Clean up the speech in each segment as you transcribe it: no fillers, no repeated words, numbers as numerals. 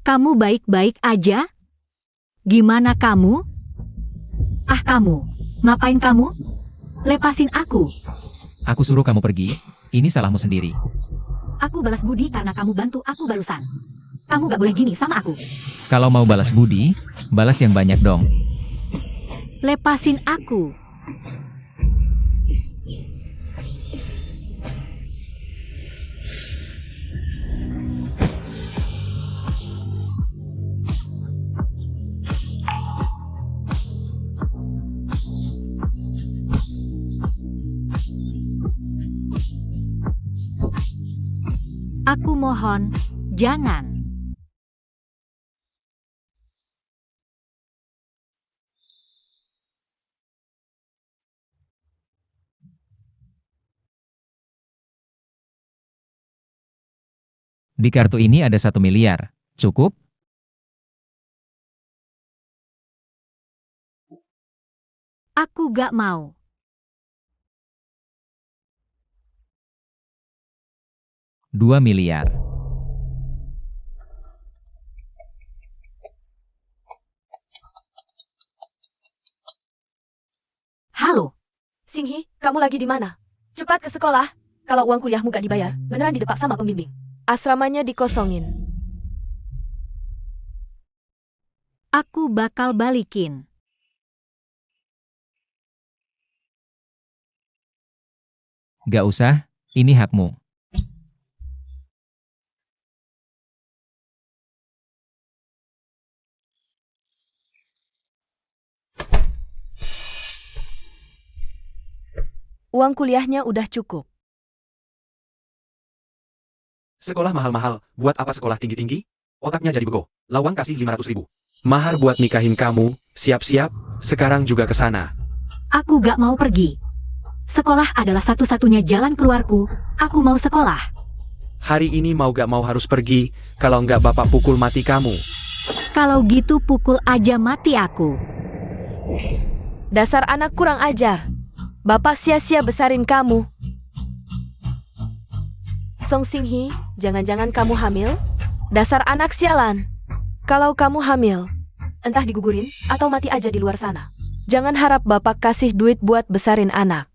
Kamu baik-baik aja? Gimana kamu? Kamu, ngapain kamu? Lepasin aku. Aku suruh kamu pergi, ini salahmu sendiri. Aku balas budi karena kamu bantu aku barusan. Kamu gak boleh gini sama aku. Kalau mau balas budi, balas yang banyak dong. Lepasin aku. Aku mohon, jangan. Di kartu ini ada 1 miliar. Cukup? Aku gak mau. Dua miliar. Halo, Singhi, kamu lagi di mana? Cepat ke sekolah. Kalau uang kuliahmu gak dibayar, beneran didepak sama pembimbing. Asramanya dikosongin. Aku bakal balikin. Gak usah, ini hakmu. Uang kuliahnya udah cukup. Sekolah mahal-mahal, buat apa sekolah tinggi-tinggi? Otaknya jadi bego. Lawang kasih 500 ribu. Mahar buat nikahin kamu, siap-siap, sekarang juga ke sana. Aku gak mau pergi. Sekolah adalah satu-satunya jalan keluarku. Aku mau sekolah. Hari ini mau gak mau harus pergi, kalau nggak bapak pukul mati kamu. Kalau gitu pukul aja mati aku. Dasar anak kurang ajar. Bapak sia-sia besarin kamu. Song Singhi, jangan-jangan kamu hamil? Dasar anak sialan. Kalau kamu hamil, entah digugurin atau mati aja di luar sana. Jangan harap bapak kasih duit buat besarin anak.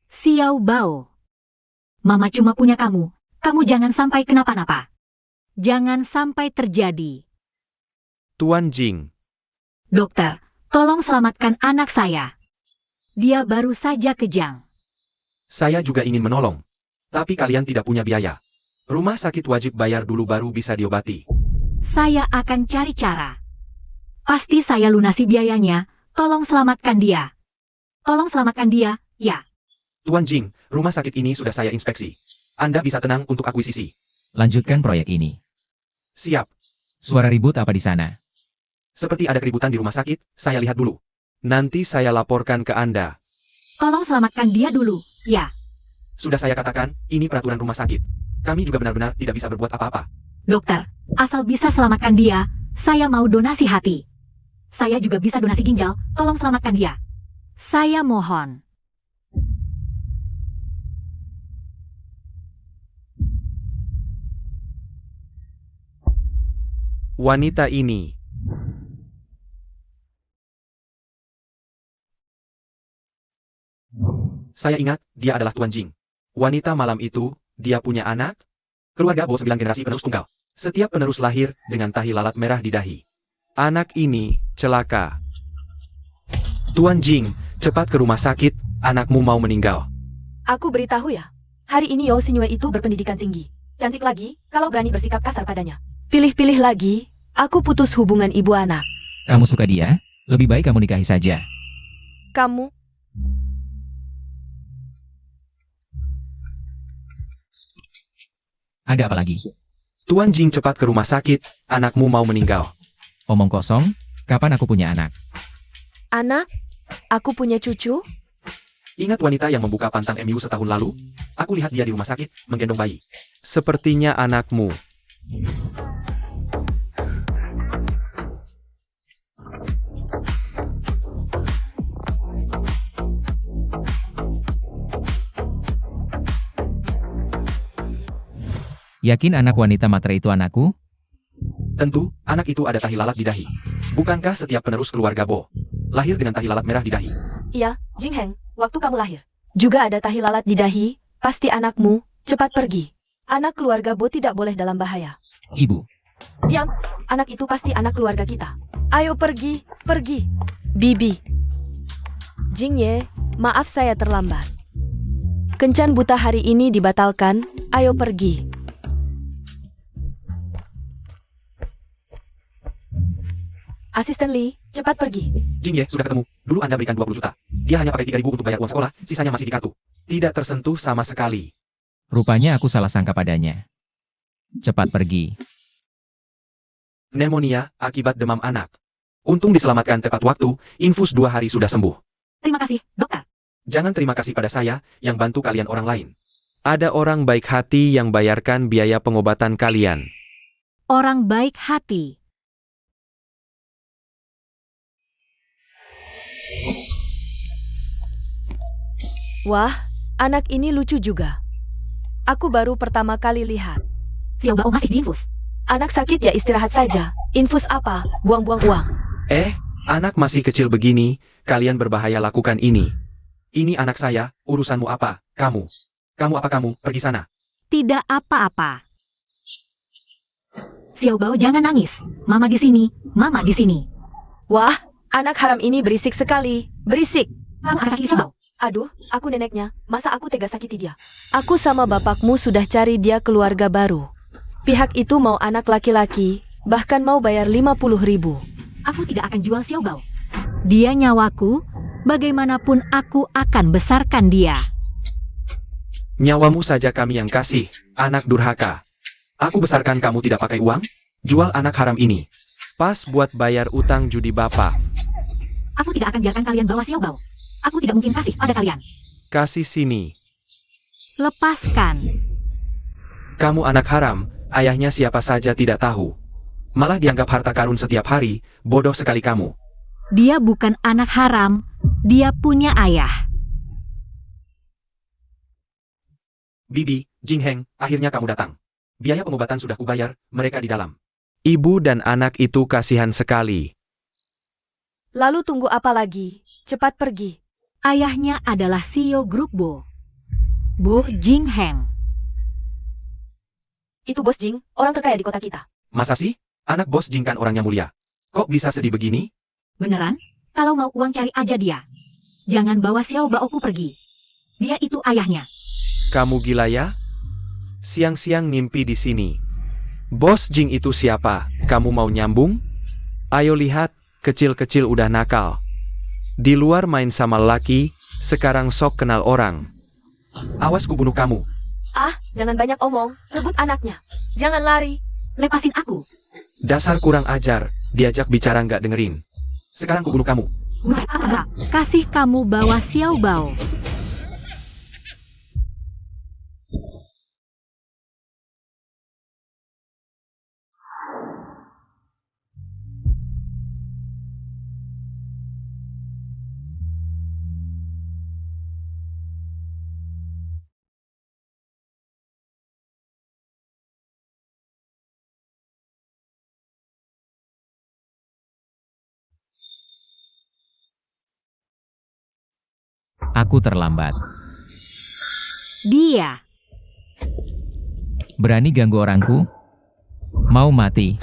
Xiao Bao. Mama cuma punya kamu. Kamu jangan sampai kenapa-napa. Jangan sampai terjadi. Tuan Jing. Dokter, tolong selamatkan anak saya. Dia baru saja kejang. Saya juga ingin menolong. Tapi kalian tidak punya biaya. Rumah sakit wajib bayar dulu baru bisa diobati. Saya akan cari cara. Pasti saya lunasi biayanya. Tolong selamatkan dia. Tolong selamatkan dia, ya. Tuan Jing, rumah sakit ini sudah saya inspeksi. Anda bisa tenang untuk akuisisi. Lanjutkan proyek ini. Siap. Suara ribut apa di sana? Seperti ada keributan di rumah sakit, saya lihat dulu. Nanti saya laporkan ke Anda. Tolong selamatkan dia dulu, ya. Sudah saya katakan, ini peraturan rumah sakit. Kami juga benar-benar tidak bisa berbuat apa-apa. Dokter, asal bisa selamatkan dia, saya mau donasi hati. Saya juga bisa donasi ginjal, tolong selamatkan dia. Saya mohon. Wanita ini. Saya ingat, dia adalah Tuan Jing. Wanita malam itu, dia punya anak? Keluarga bawa 9 generasi penerus tunggal. Setiap penerus lahir dengan tahi lalat merah di dahi. Anak ini, celaka. Tuan Jing, cepat ke rumah sakit, anakmu mau meninggal. Aku beritahu ya, hari ini Yao Xingyue itu berpendidikan tinggi. Cantik lagi, kalau berani bersikap kasar padanya. Pilih-pilih lagi, aku putus hubungan ibu anak. Kamu suka dia? Lebih baik kamu nikahi saja. Kamu, Ada apa lagi? Tuan Jing cepat ke rumah sakit, anakmu mau meninggal. Omong kosong, kapan aku punya anak? anak, aku punya cucu. Ingat wanita yang membuka pantang MU setahun lalu? Aku lihat dia di rumah sakit, menggendong bayi. Sepertinya anakmu. Yakin anak wanita matre itu anakku? Tentu, anak itu ada tahi lalat di dahi. Bukankah setiap penerus keluarga Bo lahir dengan tahi lalat merah di dahi? Iya, Jingheng, waktu kamu lahir. Juga ada tahi lalat di dahi, pasti anakmu, cepat pergi. Anak keluarga Bo tidak boleh dalam bahaya. Ibu. Diam, anak itu pasti anak keluarga kita. Ayo pergi, pergi. Bibi. Jingye, maaf saya terlambat. Kencan buta hari ini dibatalkan, ayo pergi. Asisten Lee, cepat pergi. Jingye, sudah ketemu. Dulu Anda berikan 20 juta. Dia hanya pakai 3.000 untuk bayar uang sekolah, sisanya masih di kartu. Tidak tersentuh sama sekali. Rupanya aku salah sangka padanya. Cepat pergi. Pneumonia akibat demam anak. Untung diselamatkan tepat waktu, infus 2 hari sudah sembuh. Terima kasih, dokter. Jangan terima kasih pada saya, yang bantu kalian orang lain. Ada orang baik hati yang bayarkan biaya pengobatan kalian. Orang baik hati. Wah, anak ini lucu juga. Aku baru pertama kali lihat. Xiao Bao masih diinfus. Anak sakit ya istirahat saja. Infus apa? Buang-buang uang. Anak masih kecil begini, kalian berbahaya lakukan ini. Ini anak saya, urusanmu apa? Kamu, apa kamu? Pergi sana. Tidak apa-apa. Xiao Bao jangan nangis. Mama di sini, mama di sini. Wah, anak haram ini berisik sekali. Berisik. Kamu akan sakiti Xiao Bao. Aduh, aku neneknya. Masa aku tega sakiti dia? Aku sama bapakmu sudah cari dia keluarga baru. Pihak itu mau anak laki-laki, bahkan mau bayar 50.000. Aku tidak akan jual Xiao Bao. Dia nyawaku, bagaimanapun aku akan besarkan dia. Nyawamu saja kami yang kasih, anak durhaka. Aku besarkan kamu tidak pakai uang? Jual anak haram ini. Pas buat bayar utang judi bapak. Aku tidak akan biarkan kalian bawa Xiao Bao. Aku tidak mungkin kasih pada kalian. Kasih sini. Lepaskan. Kamu anak haram, ayahnya siapa saja tidak tahu. Malah dianggap harta karun setiap hari, bodoh sekali kamu. Dia bukan anak haram, dia punya ayah. Bibi, Jingheng, akhirnya kamu datang. Biaya pengobatan sudah kubayar, mereka di dalam. Ibu dan anak itu kasihan sekali. Lalu tunggu apa lagi? Cepat pergi. Ayahnya adalah CEO grup Bo. Bo Jingheng. Itu Bos Jing, orang terkaya di kota kita. Masa sih? Anak bos Jing kan orangnya mulia. Kok bisa sedih begini? Beneran? Kalau mau uang cari aja dia. Jangan bawa Xiao Baoku pergi. Dia itu ayahnya. Kamu gila ya? Siang-siang ngimpi di sini. Bos Jing itu siapa? Kamu mau nyambung? Ayo lihat, kecil-kecil udah nakal. Di luar main sama laki, sekarang sok kenal orang. Awas kubunuh kamu. Ah, jangan banyak omong, rebut anaknya. Jangan lari. Lepasin aku. Dasar kurang ajar, diajak bicara nggak dengerin. Sekarang kubunuh kamu. Bunuh apa? Kasih kamu bawa Xiao Bao. Aku terlambat. Dia. Berani ganggu orangku? Mau mati?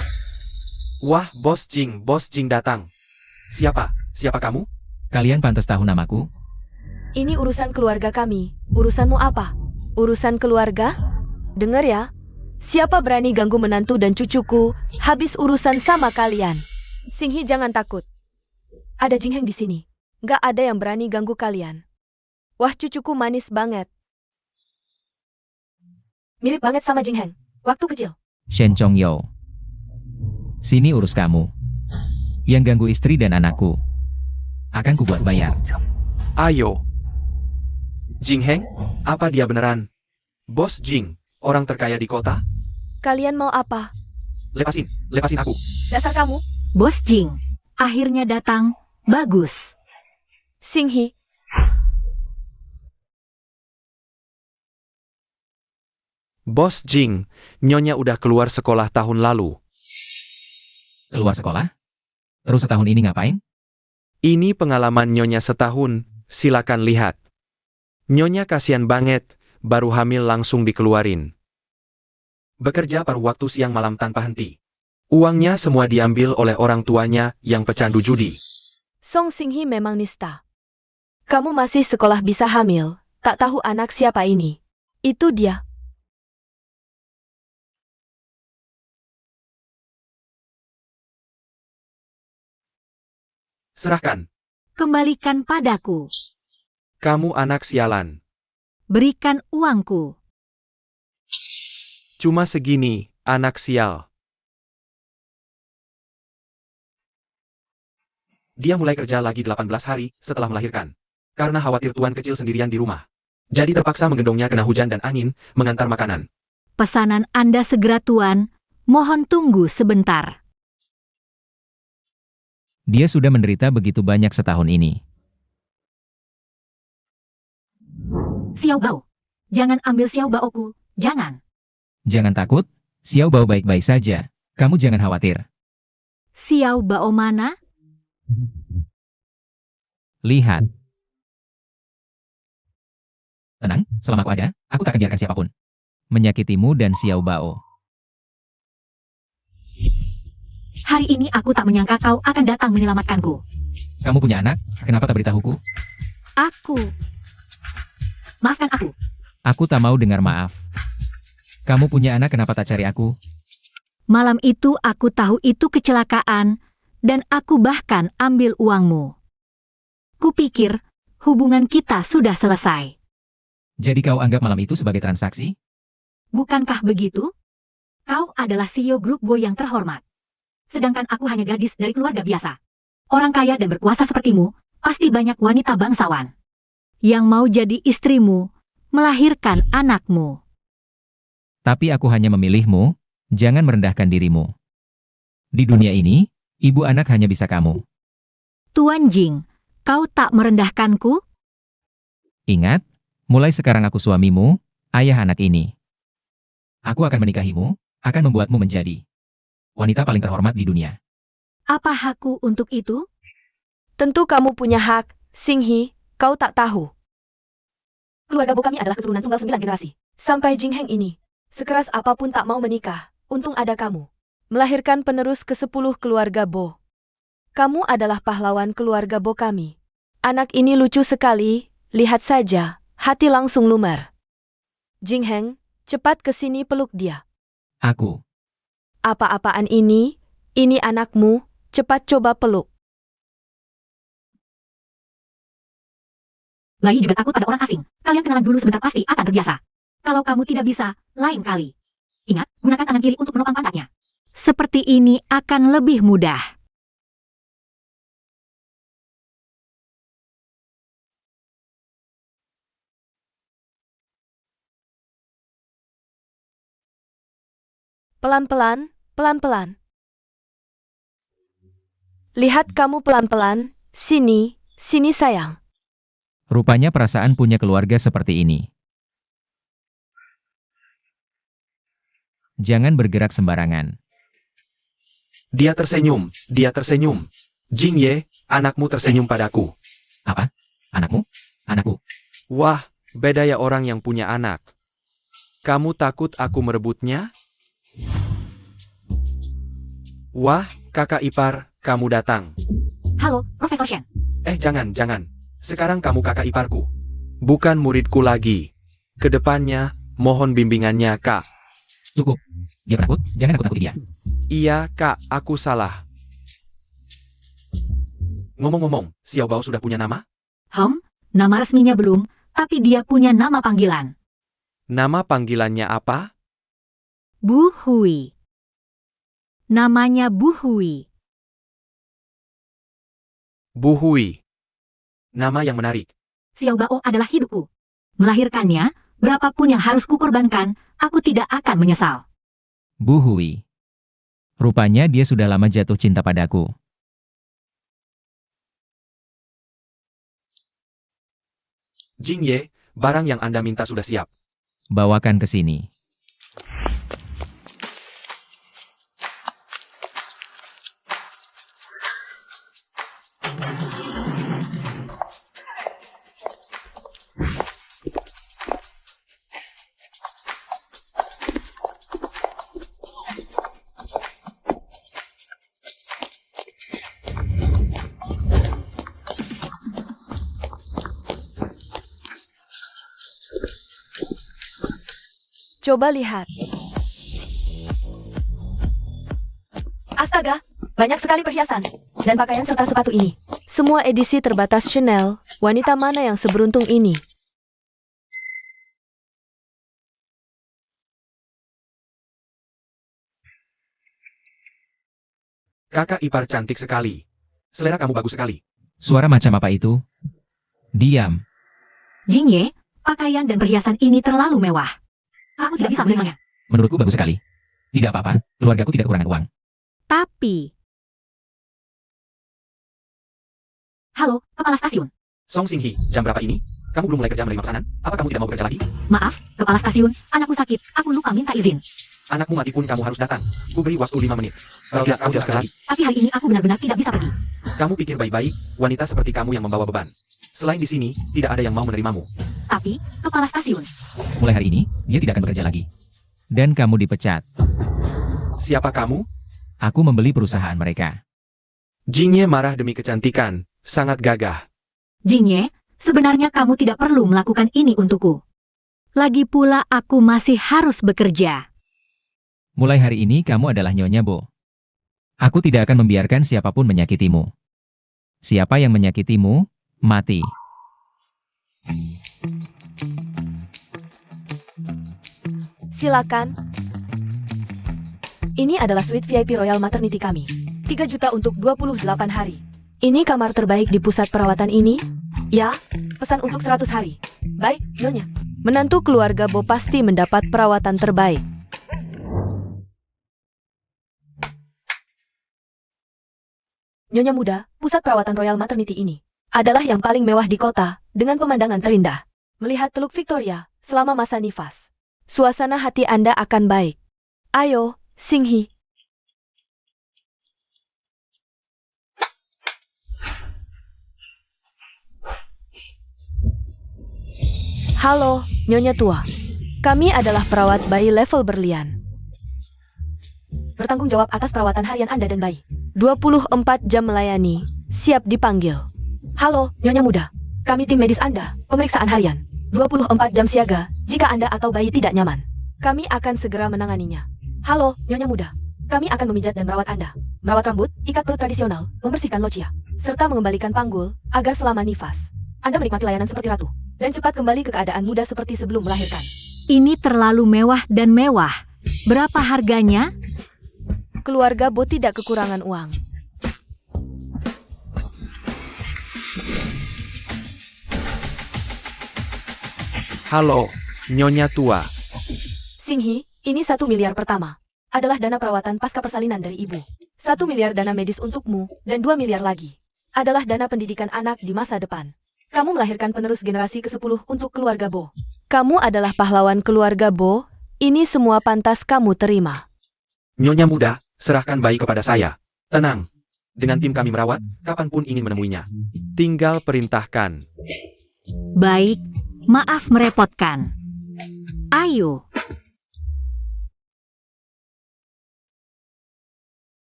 Wah, Bos Jing datang. Siapa? Siapa kamu? Kalian pantas tahu namaku? Ini urusan keluarga kami. Urusanmu apa? Urusan keluarga? Dengar ya. Siapa berani ganggu menantu dan cucuku, habis urusan sama kalian. Singhi jangan takut. Ada Jingheng di sini. Nggak ada yang berani ganggu kalian. Wah, cucuku manis banget. Mirip banget sama Jingheng. Waktu kecil. Shen Chongyo. Sini urus kamu. Yang ganggu istri dan anakku. Akan kubuat bayar. Ayo. Jingheng, apa dia beneran? Bos Jing, orang terkaya di kota? Kalian mau apa? Lepasin aku. Dasar kamu. Bos Jing. Akhirnya datang. Bagus. Bos Jing, Nyonya udah keluar sekolah tahun lalu. Keluar sekolah? Terus setahun ini ngapain? Ini pengalaman Nyonya setahun, silakan lihat. Nyonya kasihan banget, baru hamil langsung dikeluarin. Bekerja paruh waktu siang malam tanpa henti. Uangnya semua diambil oleh orang tuanya yang pecandu judi. Song Xinghi memang nista. Kamu masih sekolah bisa hamil, tak tahu anak siapa ini. Itu dia. Serahkan. Kembalikan padaku. Kamu anak sialan. Berikan uangku. Cuma segini, anak sial. Dia mulai kerja lagi 18 hari setelah melahirkan. Karena khawatir tuan kecil sendirian di rumah. Jadi terpaksa menggendongnya kena hujan dan angin, mengantar makanan. Pesanan Anda segera, Tuan. Mohon tunggu sebentar. Dia sudah menderita begitu banyak setahun ini. Xiao Bao. Jangan ambil Xiao Baoku. Jangan. Jangan takut, Xiao Bao baik-baik saja. Kamu jangan khawatir. Xiao Bao mana? Lihat. Tenang, selama aku ada, aku tak akan biarkan siapapun menyakitimu dan Xiao Bao. Hari ini aku tak menyangka kau akan datang menyelamatkanku. Kamu punya anak, kenapa tak beritahuku? Aku. Maafkan aku. Aku tak mau dengar maaf. Kamu punya anak, kenapa tak cari aku? Malam itu aku tahu itu kecelakaan, dan aku bahkan ambil uangmu. Kupikir, hubungan kita sudah selesai. Jadi kau anggap malam itu sebagai transaksi? Bukankah begitu? Kau adalah CEO grup Boy yang terhormat. Sedangkan aku hanya gadis dari keluarga biasa. Orang kaya dan berkuasa sepertimu, pasti banyak wanita bangsawan yang mau jadi istrimu, melahirkan anakmu. Tapi aku hanya memilihmu, jangan merendahkan dirimu. Di dunia ini, ibu anak hanya bisa kamu. Tuan Jing, kau tak merendahkanku? Ingat, mulai sekarang aku suamimu, ayah anak ini. Aku akan menikahimu, akan membuatmu menjadi wanita paling terhormat di dunia. Apa hakku untuk itu? Tentu kamu punya hak, Xinghi, kau tak tahu. Keluarga Bo kami adalah keturunan tunggal 9 generasi. Sampai Jing Heng ini, sekeras apapun tak mau menikah, untung ada kamu. Melahirkan penerus ke-10 keluarga Bo. Kamu adalah pahlawan keluarga Bo kami. Anak ini lucu sekali, lihat saja, hati langsung lumer. Jing Heng, cepat ke sini peluk dia. Aku. Apa-apaan ini anakmu, cepat coba peluk. Bayi juga takut pada orang asing. Kalian kenalan dulu sebentar pasti akan terbiasa. Kalau kamu tidak bisa, lain kali. Ingat, gunakan tangan kiri untuk menopang pantatnya. Seperti ini akan lebih mudah. Pelan-pelan, pelan-pelan. Lihat kamu pelan-pelan, sini sayang. Rupanya perasaan punya keluarga seperti ini. Jangan bergerak sembarangan. Dia tersenyum, dia tersenyum. Jing Ye, anakmu tersenyum padaku. Apa? Anakmu? Anakku. Wah, beda ya orang yang punya anak. Kamu takut aku merebutnya? Wah, kakak ipar, kamu datang. Halo, Profesor Shen. Jangan. Sekarang kamu kakak iparku. Bukan muridku lagi. Kedepannya, mohon bimbingannya, Kak. Cukup. Dia penakut, jangan aku takuti dia. Iya, Kak, aku salah. Ngomong-ngomong, Xiao Bao sudah punya nama? Nama resminya belum, tapi dia punya nama panggilan. Nama panggilannya apa? Bu Hui. Namanya Bu Hui. Bu Hui. Nama yang menarik. Xiao Bao adalah hidupku. Melahirkannya, berapapun yang harus kukorbankan, aku tidak akan menyesal. Bu Hui. Rupanya dia sudah lama jatuh cinta padaku. Jing Ye, barang yang Anda minta sudah siap. Bawakan ke sini. Coba lihat. Astaga, banyak sekali perhiasan dan pakaian serta sepatu ini. Semua edisi terbatas Chanel. Wanita mana yang seberuntung ini? Kakak ipar cantik sekali. Selera kamu bagus sekali. Suara macam apa itu? Diam. Jingye, pakaian dan perhiasan ini terlalu mewah. Aku tidak bisa menerimanya. Menurutku bagus sekali. Tidak apa-apa, keluargaku tidak kekurangan uang. Tapi... Halo, kepala stasiun. Song Sing Hee, jam berapa ini? Kamu belum mulai kerja menerima pesanan? Apa kamu tidak mau bekerja lagi? Maaf, kepala stasiun, anakku sakit. Aku lupa minta izin. Anakmu mati pun kamu harus datang. Ku beri waktu 5 menit. Kalau tidak, kamu tidak lagi. Tapi hari ini aku benar-benar tidak bisa pergi. Kamu pikir baik-baik, wanita seperti kamu yang membawa beban. Selain di sini, tidak ada yang mau menerimamu. Tapi, kepala stasiun. Mulai hari ini, dia tidak akan bekerja lagi. Dan kamu dipecat. Siapa kamu? Aku membeli perusahaan mereka. Jingye marah demi kecantikan, sangat gagah. Jingye, sebenarnya kamu tidak perlu melakukan ini untukku. Lagi pula aku masih harus bekerja. Mulai hari ini kamu adalah Nyonya Bo. Aku tidak akan membiarkan siapapun menyakitimu. Siapa yang menyakitimu, mati. Silakan. Ini adalah suite VIP Royal Maternity kami. 3 juta untuk 28 hari. Ini kamar terbaik di pusat perawatan ini? Ya, pesan untuk 100 hari. Baik, Nyonya. Menantu keluarga Bo pasti mendapat perawatan terbaik. Nyonya muda, pusat perawatan Royal Maternity ini adalah yang paling mewah di kota, dengan pemandangan terindah. Melihat Teluk Victoria selama masa nifas, suasana hati Anda akan baik. Ayo, Sing Hee. Halo, Nyonya tua. Kami adalah perawat bayi level berlian. Bertanggung jawab atas perawatan harian Anda dan bayi. 24 jam melayani, siap dipanggil. Halo, Nyonya muda. Kami tim medis Anda, pemeriksaan harian. 24 jam siaga, jika Anda atau bayi tidak nyaman. Kami akan segera menanganinya. Halo, Nyonya muda. Kami akan memijat dan merawat Anda. Merawat rambut, ikat perut tradisional, membersihkan lochia, serta mengembalikan panggul, agar selama nifas Anda menikmati layanan seperti ratu, dan cepat kembali ke keadaan muda seperti sebelum melahirkan. Ini terlalu mewah dan mewah. Berapa harganya? Keluarga Bo tidak kekurangan uang. Halo, Nyonya tua. Sing Hee, ini 1 miliar pertama. Adalah dana perawatan pasca persalinan dari ibu. 1 miliar dana medis untukmu, dan 2 miliar lagi adalah dana pendidikan anak di masa depan. Kamu melahirkan penerus generasi ke-10 untuk keluarga Bo. Kamu adalah pahlawan keluarga Bo. Ini semua pantas kamu terima. Nyonya muda, serahkan bayi kepada saya. Tenang. Dengan tim kami merawat, kapanpun ingin menemuinya. Tinggal perintahkan. Baik, maaf merepotkan. Ayo.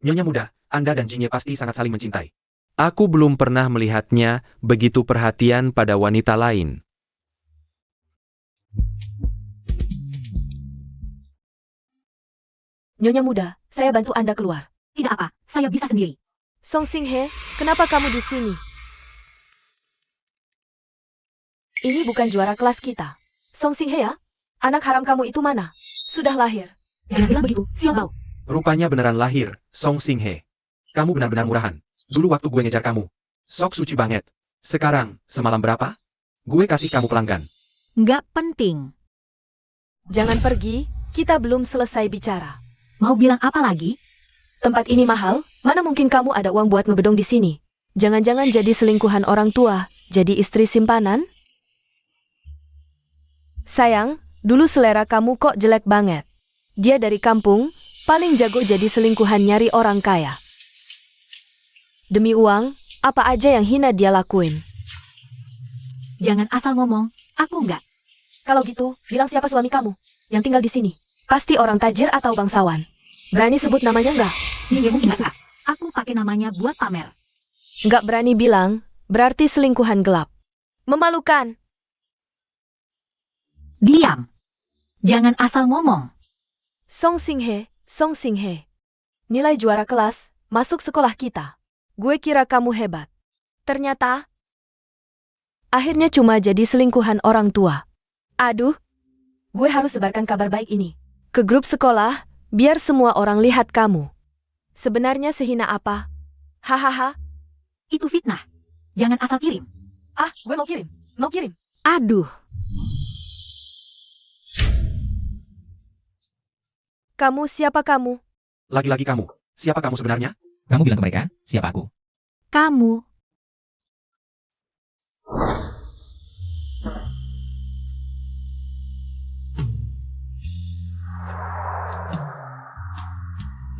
Nyonya muda, Anda dan Jingye pasti sangat saling mencintai. Aku belum pernah melihatnya begitu perhatian pada wanita lain. Nyonya muda, saya bantu Anda keluar. Tidak apa, saya bisa sendiri. Song Sing Hee, kenapa kamu di sini? Ini bukan juara kelas kita. Song Sing Hee ya? Anak haram kamu itu mana? Sudah lahir. Jangan bilang begitu, Xiao Bao. Rupanya beneran lahir, Song Sing Hee. Kamu benar-benar murahan. Dulu waktu gue ngejar kamu, sok suci banget. Sekarang, semalam berapa? Gue kasih kamu pelanggan. Nggak penting. Jangan pergi, kita belum selesai bicara. Mau bilang apa lagi? Tempat ini mahal, mana mungkin kamu ada uang buat ngebedong di sini? Jangan-jangan jadi selingkuhan orang tua, jadi istri simpanan? Sayang, dulu selera kamu kok jelek banget. Dia dari kampung, paling jago jadi selingkuhan nyari orang kaya. Demi uang, apa aja yang hina dia lakuin. Jangan asal ngomong, aku enggak. Kalau gitu, bilang siapa suami kamu yang tinggal di sini? Pasti orang tajir atau bangsawan. Berani sebut namanya enggak? Jingye mungkin nggak suka. Aku pakai namanya buat pamer. Enggak berani bilang, berarti selingkuhan gelap. Memalukan. Diam. Jangan asal ngomong. Song Xinghe. Nilai juara kelas, masuk sekolah kita. Gue kira kamu hebat. Ternyata, akhirnya cuma jadi selingkuhan orang tua. Aduh, gue harus sebarkan kabar baik ini ke grup sekolah, biar semua orang lihat kamu. Sebenarnya sehina apa? Hahaha. Itu fitnah. Jangan asal kirim. Ah, gue mau kirim. Aduh, Siapa kamu? Lagi-lagi kamu. Siapa kamu sebenarnya? Kamu bilang ke mereka, siapa aku? kamu.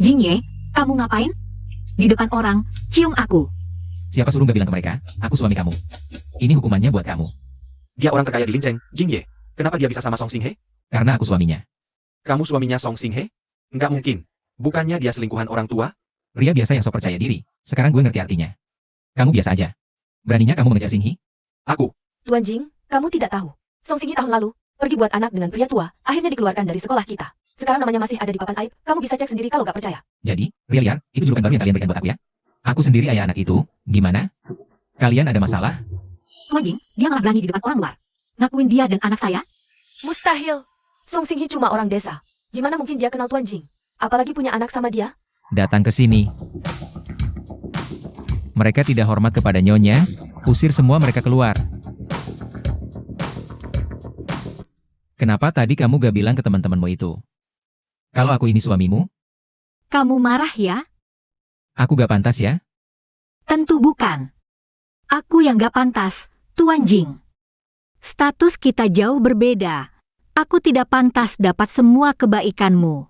Jingye, kamu ngapain? Di depan orang, cium aku. Siapa suruh gak bilang ke mereka, aku suami kamu. Ini hukumannya buat kamu. Dia orang terkaya di Linzeng, Jingye. Kenapa dia bisa sama Song Xinghe? Karena aku suaminya. Kamu suaminya Song Xinghe? Nggak mungkin. Bukannya dia selingkuhan orang tua? Pria biasa yang sok percaya diri. Sekarang gue ngerti artinya. Kamu biasa aja. Beraninya kamu mengejar Xinghi? Aku. Tuan Jing, kamu tidak tahu. Song Xinghi tahun lalu pergi buat anak dengan pria tua, akhirnya dikeluarkan dari sekolah kita. Sekarang namanya masih ada di papan aib. Kamu bisa cek sendiri kalau gak percaya. Jadi, pria liar, itu julukan baru yang kalian berikan buat aku ya? Aku sendiri ayah anak itu, gimana? Kalian ada masalah? Tuan Jing, dia malah berani di depan orang luar. Ngakuin dia dan anak saya? Mustahil. Song Xinghi cuma orang desa. Gimana mungkin dia kenal Tuan Jing? Apalagi punya anak sama dia? Datang ke sini. Mereka tidak hormat kepada nyonya, usir semua mereka keluar. Kenapa tadi kamu gak bilang ke teman-temanmu itu? Kalau aku ini suamimu, Kamu marah ya? aku gak pantas ya? Tentu bukan. Aku yang gak pantas, Tuan Jing. Status kita jauh berbeda. Aku tidak pantas dapat semua kebaikanmu.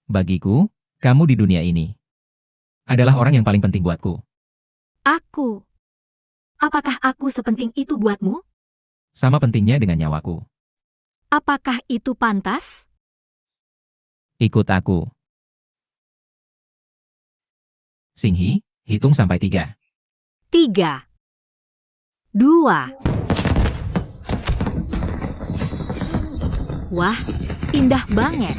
Bagiku, kamu di dunia ini adalah orang yang paling penting buatku. Aku. Apakah aku sepenting itu buatmu? Sama pentingnya dengan nyawaku. Apakah itu pantas? Ikut aku. Xinghi, hitung sampai 3. 3, 2. Wah, indah banget.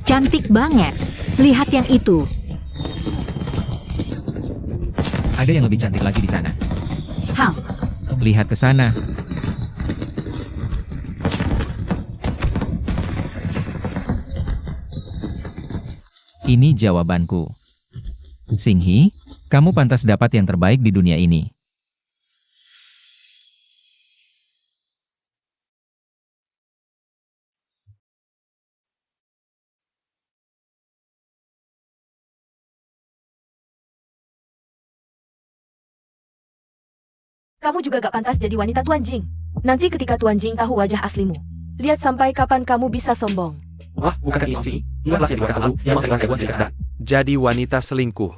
Cantik banget. Lihat yang itu. Ada yang lebih cantik lagi di sana. Ham, Lihat ke sana. Ini jawabanku. Xinghi, kamu pantas dapat yang terbaik di dunia ini. Kamu juga gak pantas jadi wanita Tuan Jing. Nanti ketika Tuan Jing tahu wajah aslimu, lihat sampai kapan kamu bisa sombong. Wah, bukan ini. Ingatlah yang dua lalu yang mengatakan hewan jadi kesedar. Jadi wanita selingkuh.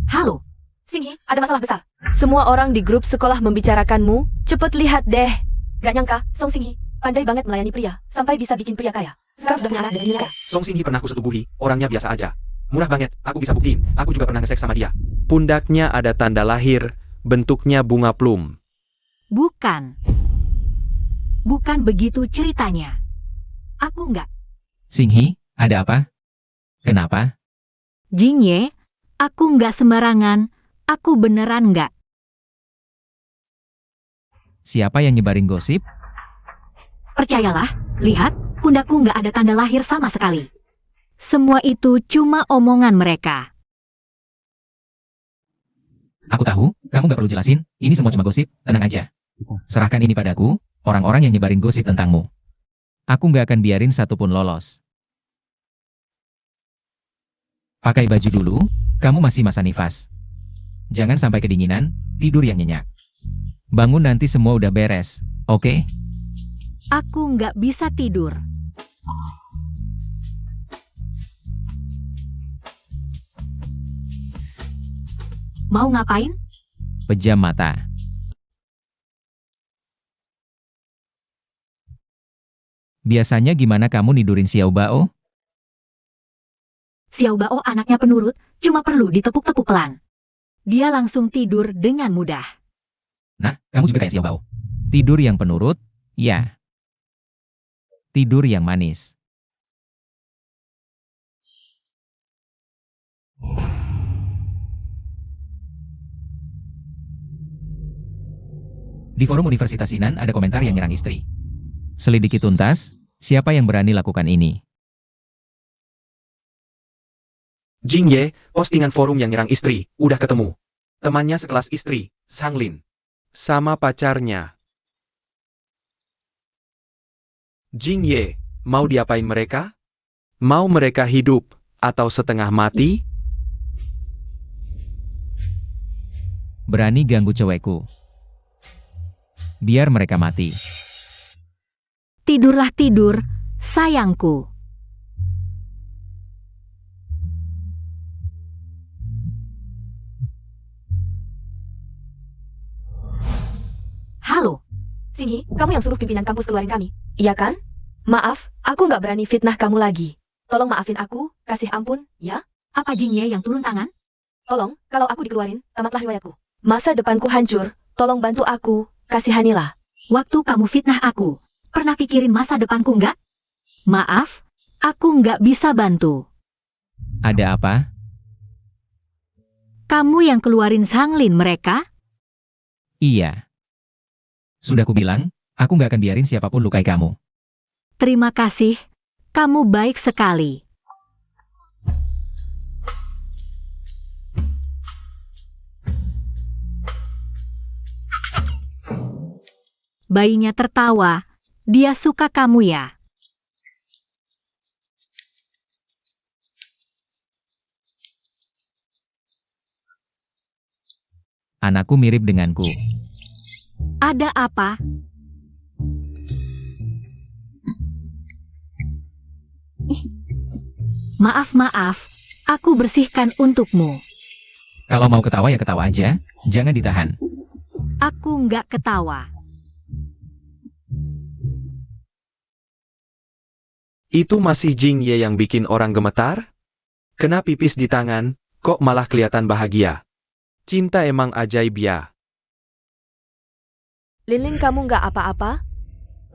halo. Xinghi, ada masalah besar. Semua orang di grup sekolah membicarakanmu. Cepet lihat deh. Gak nyangka, Song Xinghi pandai banget melayani pria, sampai bisa bikin pria kaya. Sekarang sudah punya anak dan menikah. Song Xinghi pernah kusetubuhi, orangnya biasa aja. Murah banget, aku bisa buktiin. Aku juga pernah nge-seks sama dia. Pundaknya ada tanda lahir, bentuknya bunga plum. Bukan. Bukan begitu ceritanya. Aku enggak. Xinghi, ada apa? Kenapa? Jingye, aku enggak sembarangan. Aku beneran enggak. Siapa yang nyebarin gosip? Percayalah, lihat, pundakku enggak ada tanda lahir sama sekali. Semua itu cuma omongan mereka. Aku tahu, kamu gak perlu jelasin, ini semua cuma gosip, tenang aja. Serahkan ini padaku, orang-orang yang nyebarin gosip tentangmu. Aku gak akan biarin satupun lolos. Pakai baju dulu, kamu masih masa nifas. Jangan sampai kedinginan, tidur yang nyenyak. Bangun nanti semua udah beres, oke? Aku enggak bisa tidur. Mau ngapain? Pejam mata. Biasanya gimana kamu nidurin Xiao Bao? Xiao Bao anaknya penurut, cuma perlu ditepuk-tepuk pelan. Dia langsung tidur dengan mudah. Nah, kamu juga kayak Xiaobao. Tidur yang penurut, ya. Tidur yang manis. Di forum Universitas Sinan ada komentar yang nyerang istri. Selidiki tuntas, siapa yang berani lakukan ini? Jing Ye, postingan forum yang nyerang istri, udah ketemu. Temannya sekelas istri, Sang Lin. Sama pacarnya. Jing Ye, mau diapain mereka? Mau mereka hidup, atau setengah mati? Berani ganggu cewekku. Biar mereka mati. Tidurlah tidur, sayangku. Halo. Xinghi, kamu yang suruh pimpinan kampus keluarin kami, iya kan? Maaf, aku nggak berani fitnah kamu lagi. Tolong maafin aku, kasih ampun, ya? Apa Jing Ye yang turun tangan? Tolong, kalau aku dikeluarin, tamatlah riwayatku. Masa depanku hancur, tolong bantu aku, kasihanilah. Waktu kamu fitnah aku, pernah pikirin masa depanku nggak? Maaf, aku nggak bisa bantu. Ada apa? Kamu yang keluarin Sang Lin mereka? Iya. Sudah kubilang, aku nggak akan biarin siapapun lukai kamu. Terima kasih, kamu baik sekali. Bayinya tertawa, dia suka kamu ya. Anakku mirip denganku. Ada apa? Maaf, aku bersihkan untukmu. Kalau mau ketawa ya ketawa aja, jangan ditahan. Aku nggak ketawa. Itu masih Jing Ye yang bikin orang gemetar? Kena pipis di tangan, kok malah kelihatan bahagia? Cinta emang ajaib ya. Linling, kamu nggak apa-apa?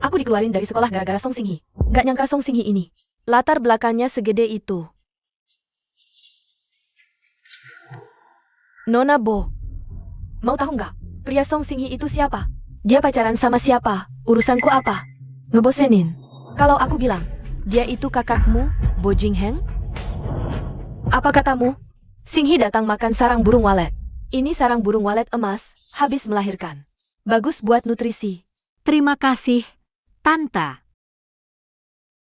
Aku dikeluarin dari sekolah gara-gara Song Xinghi. Nggak nyangka Song Xinghi ini. Latar belakangnya segede itu. Nona Bo, mau tahu nggak? Pria Song Xinghi itu siapa? Dia pacaran sama siapa? Urusanku apa? Ngebosenin. Kalau aku bilang, dia itu kakakmu, Bo Jingheng? Apa katamu? Xinghi datang makan sarang burung walet. Ini sarang burung walet emas, habis melahirkan. Bagus buat nutrisi. Terima kasih, Tante.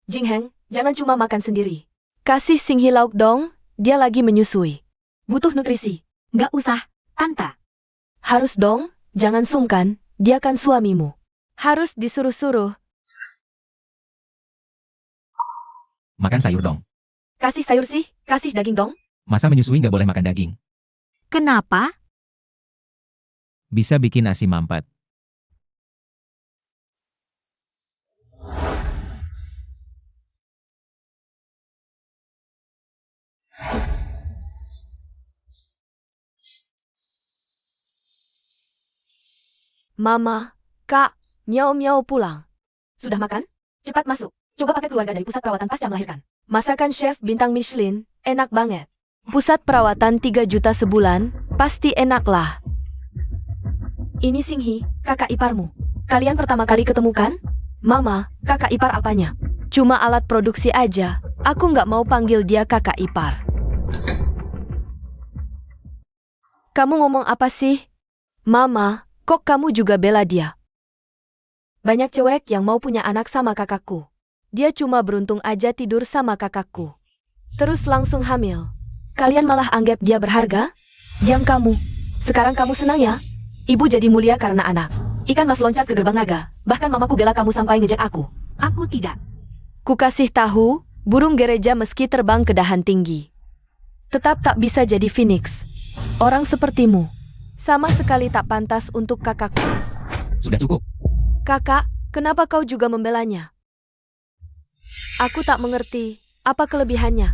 Jingheng, jangan cuma makan sendiri. Kasih Xinghi lauk dong, dia lagi menyusui. Butuh nutrisi. Nggak usah, Tante. Harus dong, jangan sungkan, dia kan suamimu. Harus disuruh-suruh. Makan sayur dong. Kasih sayur sih, kasih daging dong. Masa menyusui nggak boleh makan daging? Kenapa? Bisa bikin nasi mampet. Mama, Kak, Miao-miao pulang. Sudah makan? Cepat masuk. Coba pakai keluarga dari pusat perawatan pasca melahirkan. Masakan chef bintang Michelin, enak banget. Pusat perawatan 3 juta sebulan, pasti enak lah. Ini Xinghi, kakak iparmu. Kalian pertama kali ketemu kan? Mama, kakak ipar apanya? Cuma alat produksi aja, aku nggak mau panggil dia kakak ipar. Kamu ngomong apa sih? Mama, kok kamu juga bela dia? Banyak cewek yang mau punya anak sama kakakku. Dia cuma beruntung aja tidur sama kakakku. Terus langsung hamil. Kalian malah anggap dia berharga? Diam kamu. Sekarang kamu senang ya? Ibu jadi mulia karena anak. Ikan mas loncat ke gerbang naga. Bahkan mamaku bela kamu sampai ngejek aku. Aku tidak. Ku kasih tahu, burung gereja meski terbang ke dahan tinggi, tetap tak bisa jadi phoenix. Orang sepertimu sama sekali tak pantas untuk kakakku. Sudah cukup. Kakak, kenapa kau juga membelanya? Aku tak mengerti, apa kelebihannya?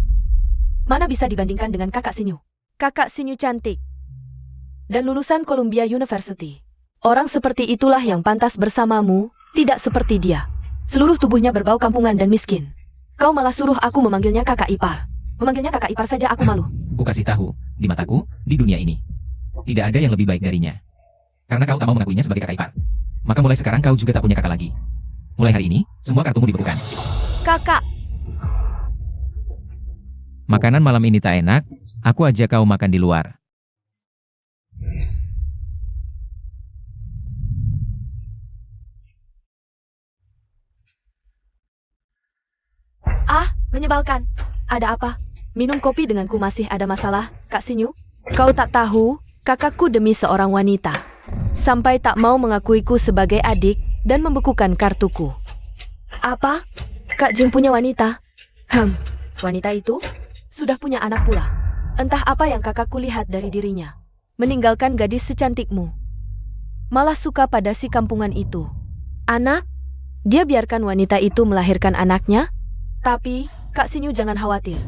Mana bisa dibandingkan dengan kakak Sinyu? Kakak Sinyu cantik. Dan lulusan Columbia University. Orang seperti itulah yang pantas bersamamu, tidak seperti dia. Seluruh tubuhnya berbau kampungan dan miskin. Kau malah suruh aku memanggilnya kakak ipar. Memanggilnya kakak ipar saja aku malu. Ku kasih tahu, di mataku, di dunia ini, tidak ada yang lebih baik darinya. Karena kau tak mau mengakuinya sebagai kakak ipar. Maka mulai sekarang kau juga tak punya kakak lagi. Mulai hari ini, semua kartumu dibekukan. Kakak, Makanan malam ini tak enak, aku ajak kau makan di luar. menyebalkan. Ada apa? Minum kopi denganku masih ada masalah, Kak Sinyu? Kau tak tahu, kakakku demi seorang wanita. Sampai tak mau mengakuiku sebagai adik dan membekukan kartuku. Apa? Kak Jing punya wanita? Wanita itu sudah punya anak pula. Entah apa yang kakakku lihat dari dirinya. Meninggalkan gadis secantikmu. Malah suka pada si kampungan itu. Anak? Dia biarkan wanita itu melahirkan anaknya? Tapi, Kak Sinyu jangan khawatir.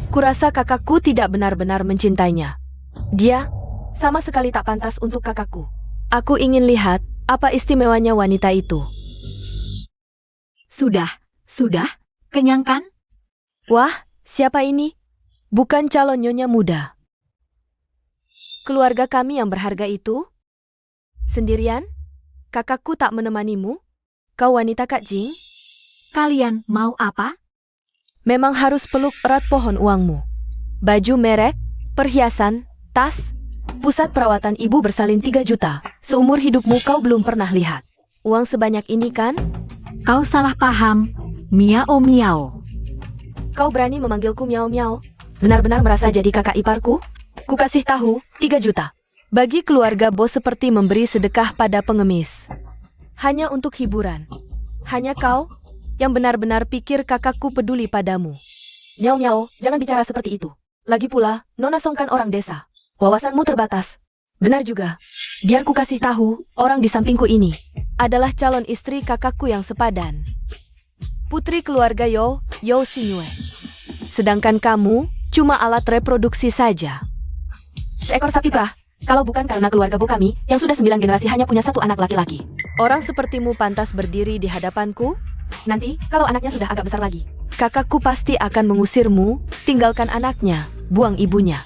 Kurasa kakakku tidak benar-benar mencintainya. Dia sama sekali tak pantas untuk kakakku. Aku ingin lihat apa istimewanya wanita itu. Sudah, kenyang kan? Wah, siapa ini? Bukan calon nyonya muda. Keluarga kami yang berharga itu? Sendirian? Kakakku tak menemanimu? Kau wanita Kak Jing? Kalian mau apa? Memang harus peluk erat pohon uangmu. Baju merek, perhiasan, tas, pusat perawatan ibu bersalin 3 juta. Seumur hidupmu kau belum pernah lihat. Uang sebanyak ini kan? Kau salah paham, miao miao. Kau berani memanggilku miao miao? Benar-benar merasa jadi kakak iparku? Ku kasih tahu, 3 juta. Bagi keluarga bos seperti memberi sedekah pada pengemis. Hanya untuk hiburan. Hanya kau yang benar-benar pikir kakakku peduli padamu. Miao miao, jangan bicara seperti itu. Lagi pula, Nona Song kan orang desa. Wawasanmu terbatas. Benar juga. Biar ku kasih tahu, orang di sampingku ini adalah calon istri kakakku yang sepadan. Putri keluarga Yo Xinyue. Sedangkan kamu cuma alat reproduksi saja. Seekor sapi perah. Kalau bukan karena keluarga bu kami, yang sudah 9 generasi hanya punya 1 anak laki-laki. Orang sepertimu pantas berdiri di hadapanku? Nanti, kalau anaknya sudah agak besar lagi, kakakku pasti akan mengusirmu, tinggalkan anaknya, buang ibunya.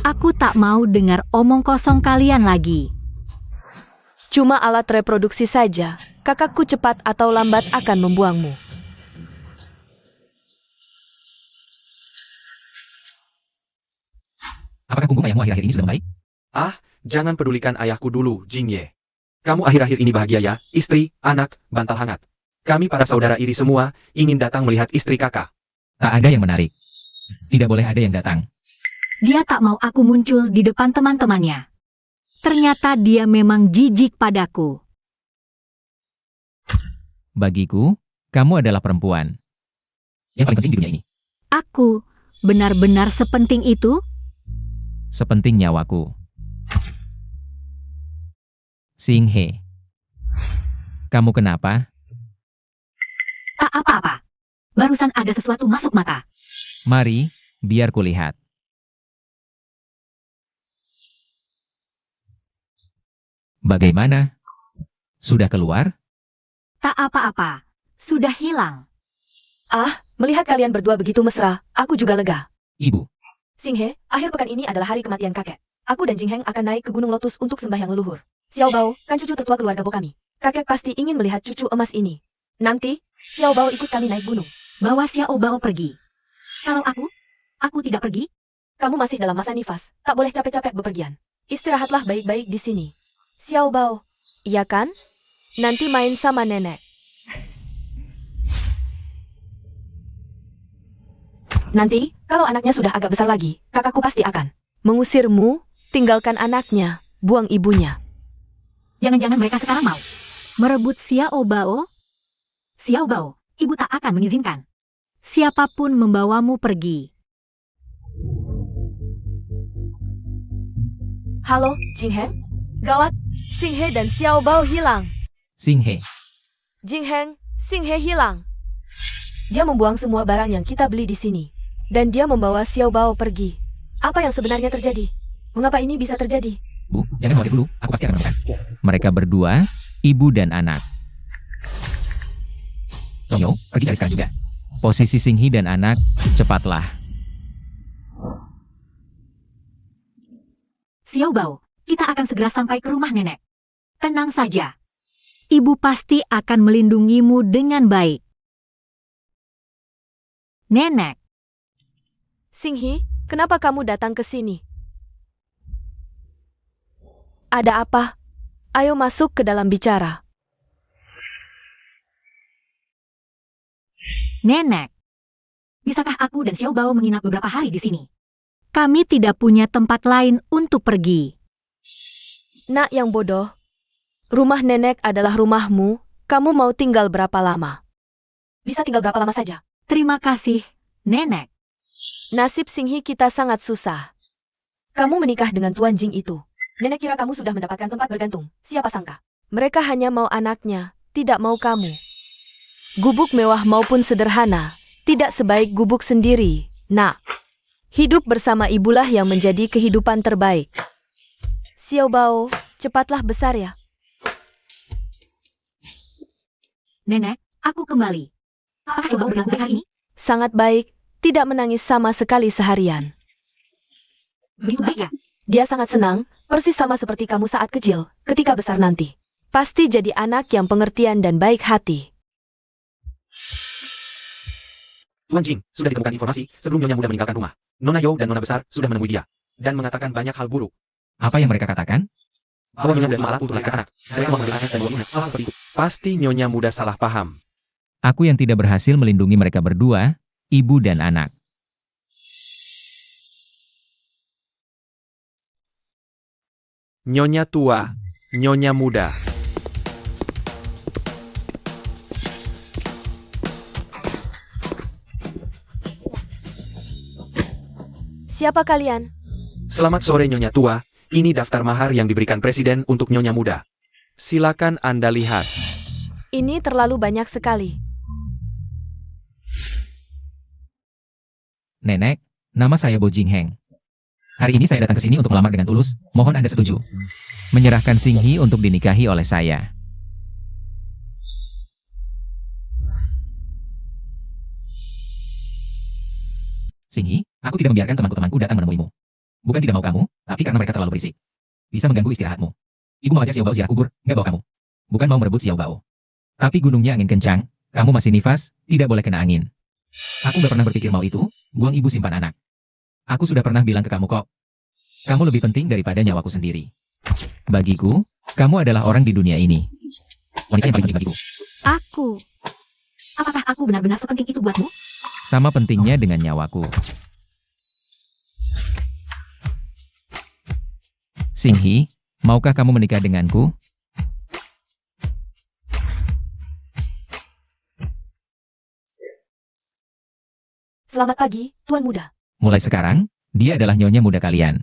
Aku tak mau dengar omong kosong kalian lagi. Cuma alat reproduksi saja, kakakku cepat atau lambat akan membuangmu. Apakah punggung ayahmu akhir-akhir ini sudah membaik? Jangan pedulikan ayahku dulu, Jingye. Kamu akhir-akhir ini bahagia ya, istri, anak, bantal hangat. Kami para saudara iri semua, ingin datang melihat istri kakak. Tak ada yang menarik. Tidak boleh ada yang datang. Dia tak mau aku muncul di depan teman-temannya. Ternyata dia memang jijik padaku. Bagiku, kamu adalah perempuan yang paling penting di dunia ini. Aku benar-benar sepenting itu? Sepenting nyawaku. Xinghe. Kamu kenapa? Tak apa-apa. Barusan ada sesuatu masuk mata. Mari, biar kulihat. Bagaimana? Sudah keluar? Tak apa-apa. Sudah hilang. Melihat kalian berdua begitu mesra, aku juga lega. Ibu, Xinghe, akhir pekan ini adalah hari kematian kakek. Aku dan Jingheng akan naik ke Gunung Lotus untuk sembahyang leluhur. Xiao Bao, kan cucu tertua keluarga Bo kami. Kakek pasti ingin melihat cucu emas ini. Nanti, Xiao Bao ikut kami naik gunung. Bawa Xiao Bao pergi. Kalau aku tidak pergi. Kamu masih dalam masa nifas, tak boleh capek-capek bepergian. Istirahatlah baik-baik di sini. Xiao Bao, iya kan? Nanti main sama nenek. Nanti, kalau anaknya sudah agak besar lagi, kakakku pasti akan mengusirmu, tinggalkan anaknya, buang ibunya. Jangan-jangan mereka sekarang mau merebut Xiao Bao? Xiao Bao, ibu tak akan mengizinkan. Siapapun membawamu pergi. Halo, Jingheng? Gawat, Xinghe dan Xiao Bao hilang. Xinghe. Jingheng, Xinghe hilang. Dia membuang semua barang yang kita beli di sini. Dan dia membawa Xiao Bao pergi. Apa yang sebenarnya terjadi? Mengapa ini bisa terjadi? Bu, jangan khawatir dulu, aku pasti akan menemukan. Mereka berdua ibu dan anak. Tonyo, pergi cari sekarang juga. Posisi Singhi dan anak, cepatlah. Xiao Bao, kita akan segera sampai ke rumah nenek. Tenang saja. Ibu pasti akan melindungimu dengan baik. Nenek, Singhi, kenapa kamu datang ke sini? Ada apa? Ayo masuk ke dalam bicara. Nenek. Bisakah aku dan Xiao Bao menginap beberapa hari di sini? Kami tidak punya tempat lain untuk pergi. Nak yang bodoh, rumah nenek adalah rumahmu. Kamu mau tinggal berapa lama? Bisa tinggal berapa lama saja. Terima kasih, Nenek. Nasib Singhi kita sangat susah. Kamu menikah dengan Tuan Jing itu. Nenek kira kamu sudah mendapatkan tempat bergantung. Siapa sangka? Mereka hanya mau anaknya, tidak mau kamu. Gubuk mewah maupun sederhana, tidak sebaik gubuk sendiri, nak. Hidup bersama ibulah yang menjadi kehidupan terbaik. Xiao Bao, cepatlah besar ya. Nenek, aku kembali. Apakah Xiao Bao berlaku baik hari ini? Sangat baik, tidak menangis sama sekali seharian. Begitu baik ya? Dia sangat senang, persis sama seperti kamu saat kecil, ketika besar nanti. Pasti jadi anak yang pengertian dan baik hati. Tuan Jing, sudah ditemukan informasi sebelum Nyonya Muda meninggalkan rumah. Nona Yo dan Nona Besar sudah menemui dia dan mengatakan banyak hal buruk. Apa yang mereka katakan? Bahwa Nyonya Muda semalam untuk melahirkan anak. Mereka mau mengambil anak dan buangnya. Hal seperti itu. Pasti Nyonya Muda salah paham. Aku yang tidak berhasil melindungi mereka berdua, ibu dan anak. Nyonya tua, Nyonya Muda. Siapa kalian? Selamat sore Nyonya tua, ini daftar mahar yang diberikan Presiden untuk Nyonya Muda. Silakan Anda lihat. Ini terlalu banyak sekali. Nenek, nama saya Bo Jing Heng. Hari ini saya datang ke sini untuk melamar dengan tulus, mohon Anda setuju. Menyerahkan Singhi untuk dinikahi oleh saya. Singhi, aku tidak membiarkan temanku-temanku datang menemuimu. Bukan tidak mau kamu, tapi karena mereka terlalu berisik. Bisa mengganggu istirahatmu. Ibu mau ajak Xiao Bao ziarah kubur, nggak bawa kamu. Bukan mau merebut Xiao Bao. Tapi gunungnya angin kencang, kamu masih nifas, tidak boleh kena angin. Aku nggak pernah berpikir mau itu, buang ibu simpan anak. Aku sudah pernah bilang ke kamu kok. Kamu lebih penting daripada nyawaku sendiri. Bagiku, kamu adalah orang di dunia ini. Wanita yang paling penting bagiku. Aku. Apakah aku benar-benar sepenting itu buatmu? Sama pentingnya dengan nyawaku. Singhi, maukah kamu menikah denganku? Selamat pagi, Tuan Muda. Mulai sekarang, dia adalah nyonya muda kalian.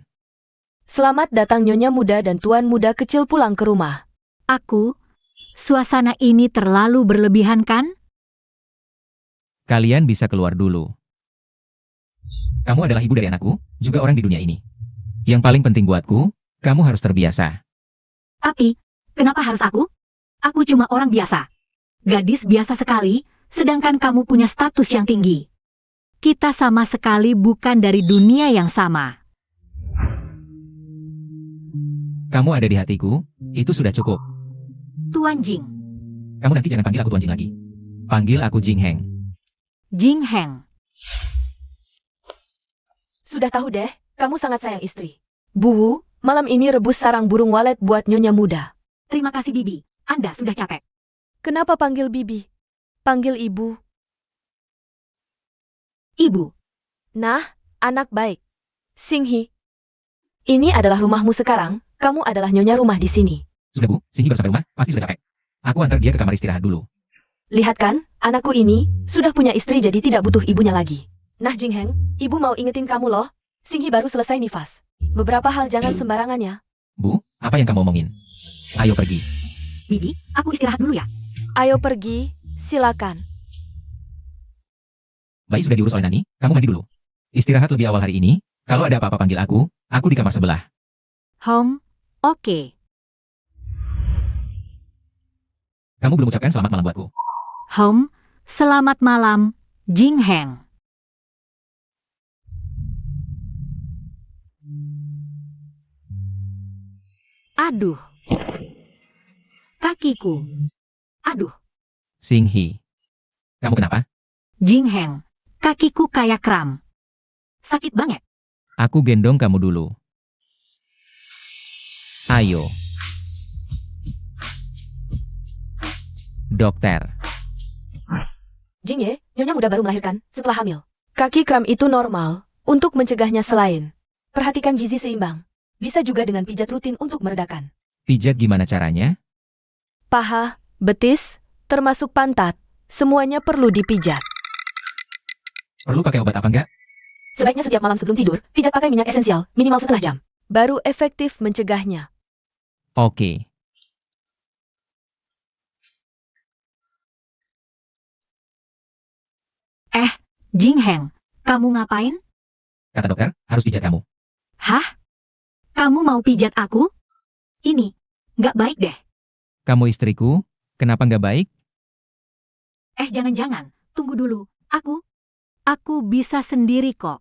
Selamat datang Nyonya Muda dan Tuan Muda kecil pulang ke rumah. Aku. Suasana ini terlalu berlebihan kan? Kalian bisa keluar dulu. Kamu adalah ibu dari anakku, juga orang di dunia ini. Yang paling penting buatku, kamu harus terbiasa. Tapi, kenapa harus aku? Aku cuma orang biasa. Gadis biasa sekali, sedangkan kamu punya status yang tinggi. Kita sama sekali bukan dari dunia yang sama. Kamu ada di hatiku, itu sudah cukup. Tuan Jing. Kamu nanti jangan panggil aku Tuan Jing lagi. Panggil aku Jing Heng. Jing Heng. Sudah tahu deh, kamu sangat sayang istri. Bu, malam ini rebus sarang burung walet buat Nyonya Muda. Terima kasih Bibi, Anda sudah capek. Kenapa panggil Bibi? Panggil Ibu. Ibu. Nah, anak baik. Singhi. Ini adalah rumahmu sekarang, kamu adalah nyonya rumah di sini. Sudah Bu, Singhi baru sampai rumah, pasti sudah capek. Aku antar dia ke kamar istirahat dulu. Lihat kan, anakku ini sudah punya istri jadi tidak butuh ibunya lagi. Nah Jing Heng, ibu mau ingetin kamu loh. Singhi baru selesai nifas. Beberapa hal jangan sembarangan ya. Bu, apa yang kamu omongin? Ayo pergi. Bibi, aku istirahat dulu ya. Ayo pergi, silakan. Bayi sudah diurus oleh Nani, kamu mandi dulu. Istirahat lebih awal hari ini, kalau ada apa-apa panggil aku di kamar sebelah. Home, oke. Kamu belum ucapkan selamat malam buatku. Selamat malam, Jing Heng. Aduh. Kakiku. Aduh, Xing He. Kamu kenapa? Jing Heng. Kakiku kayak kram. Sakit banget. Aku gendong kamu dulu. Ayo. Dokter. Jing Ye, Nyonya muda baru melahirkan setelah hamil. Kaki kram itu normal. Untuk mencegahnya selain perhatikan gizi seimbang. Bisa juga dengan pijat rutin untuk meredakan Pijat gimana caranya? paha, betis, termasuk pantat. Semuanya perlu dipijat. Perlu pakai obat apa enggak? Sebaiknya setiap malam sebelum tidur, pijat pakai minyak esensial, minimal setengah jam. Baru efektif mencegahnya. Oke. Jing Heng, kamu ngapain? Kata dokter, harus pijat kamu. Hah? Kamu mau pijat aku? Ini, nggak baik deh. Kamu istriku, kenapa nggak baik? Jangan-jangan, tunggu dulu. Aku bisa sendiri kok.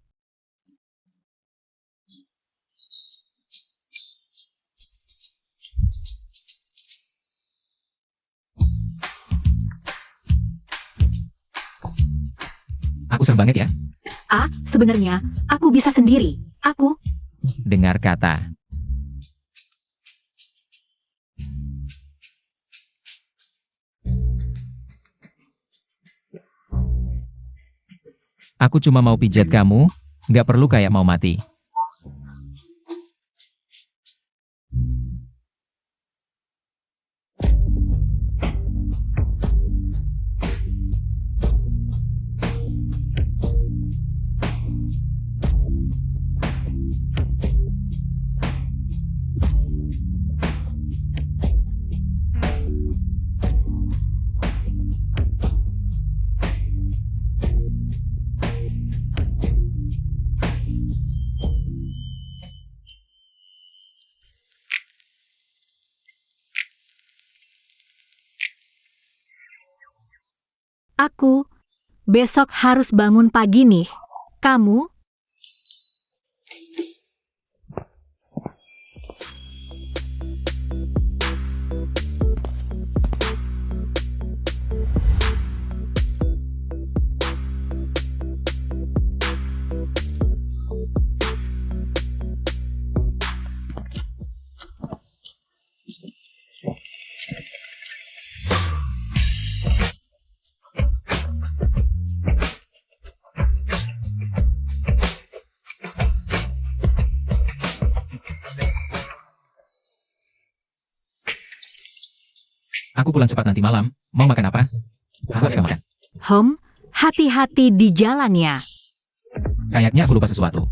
Aku serem banget ya. Sebenarnya, aku bisa sendiri. Dengar kata. Aku cuma mau pijat kamu, nggak perlu kayak mau mati. Aku besok harus bangun pagi nih. Kamu? Aku pulang cepat nanti malam. Mau makan apa? Aku akan makan. Hati-hati di jalan ya. Kayaknya aku lupa sesuatu.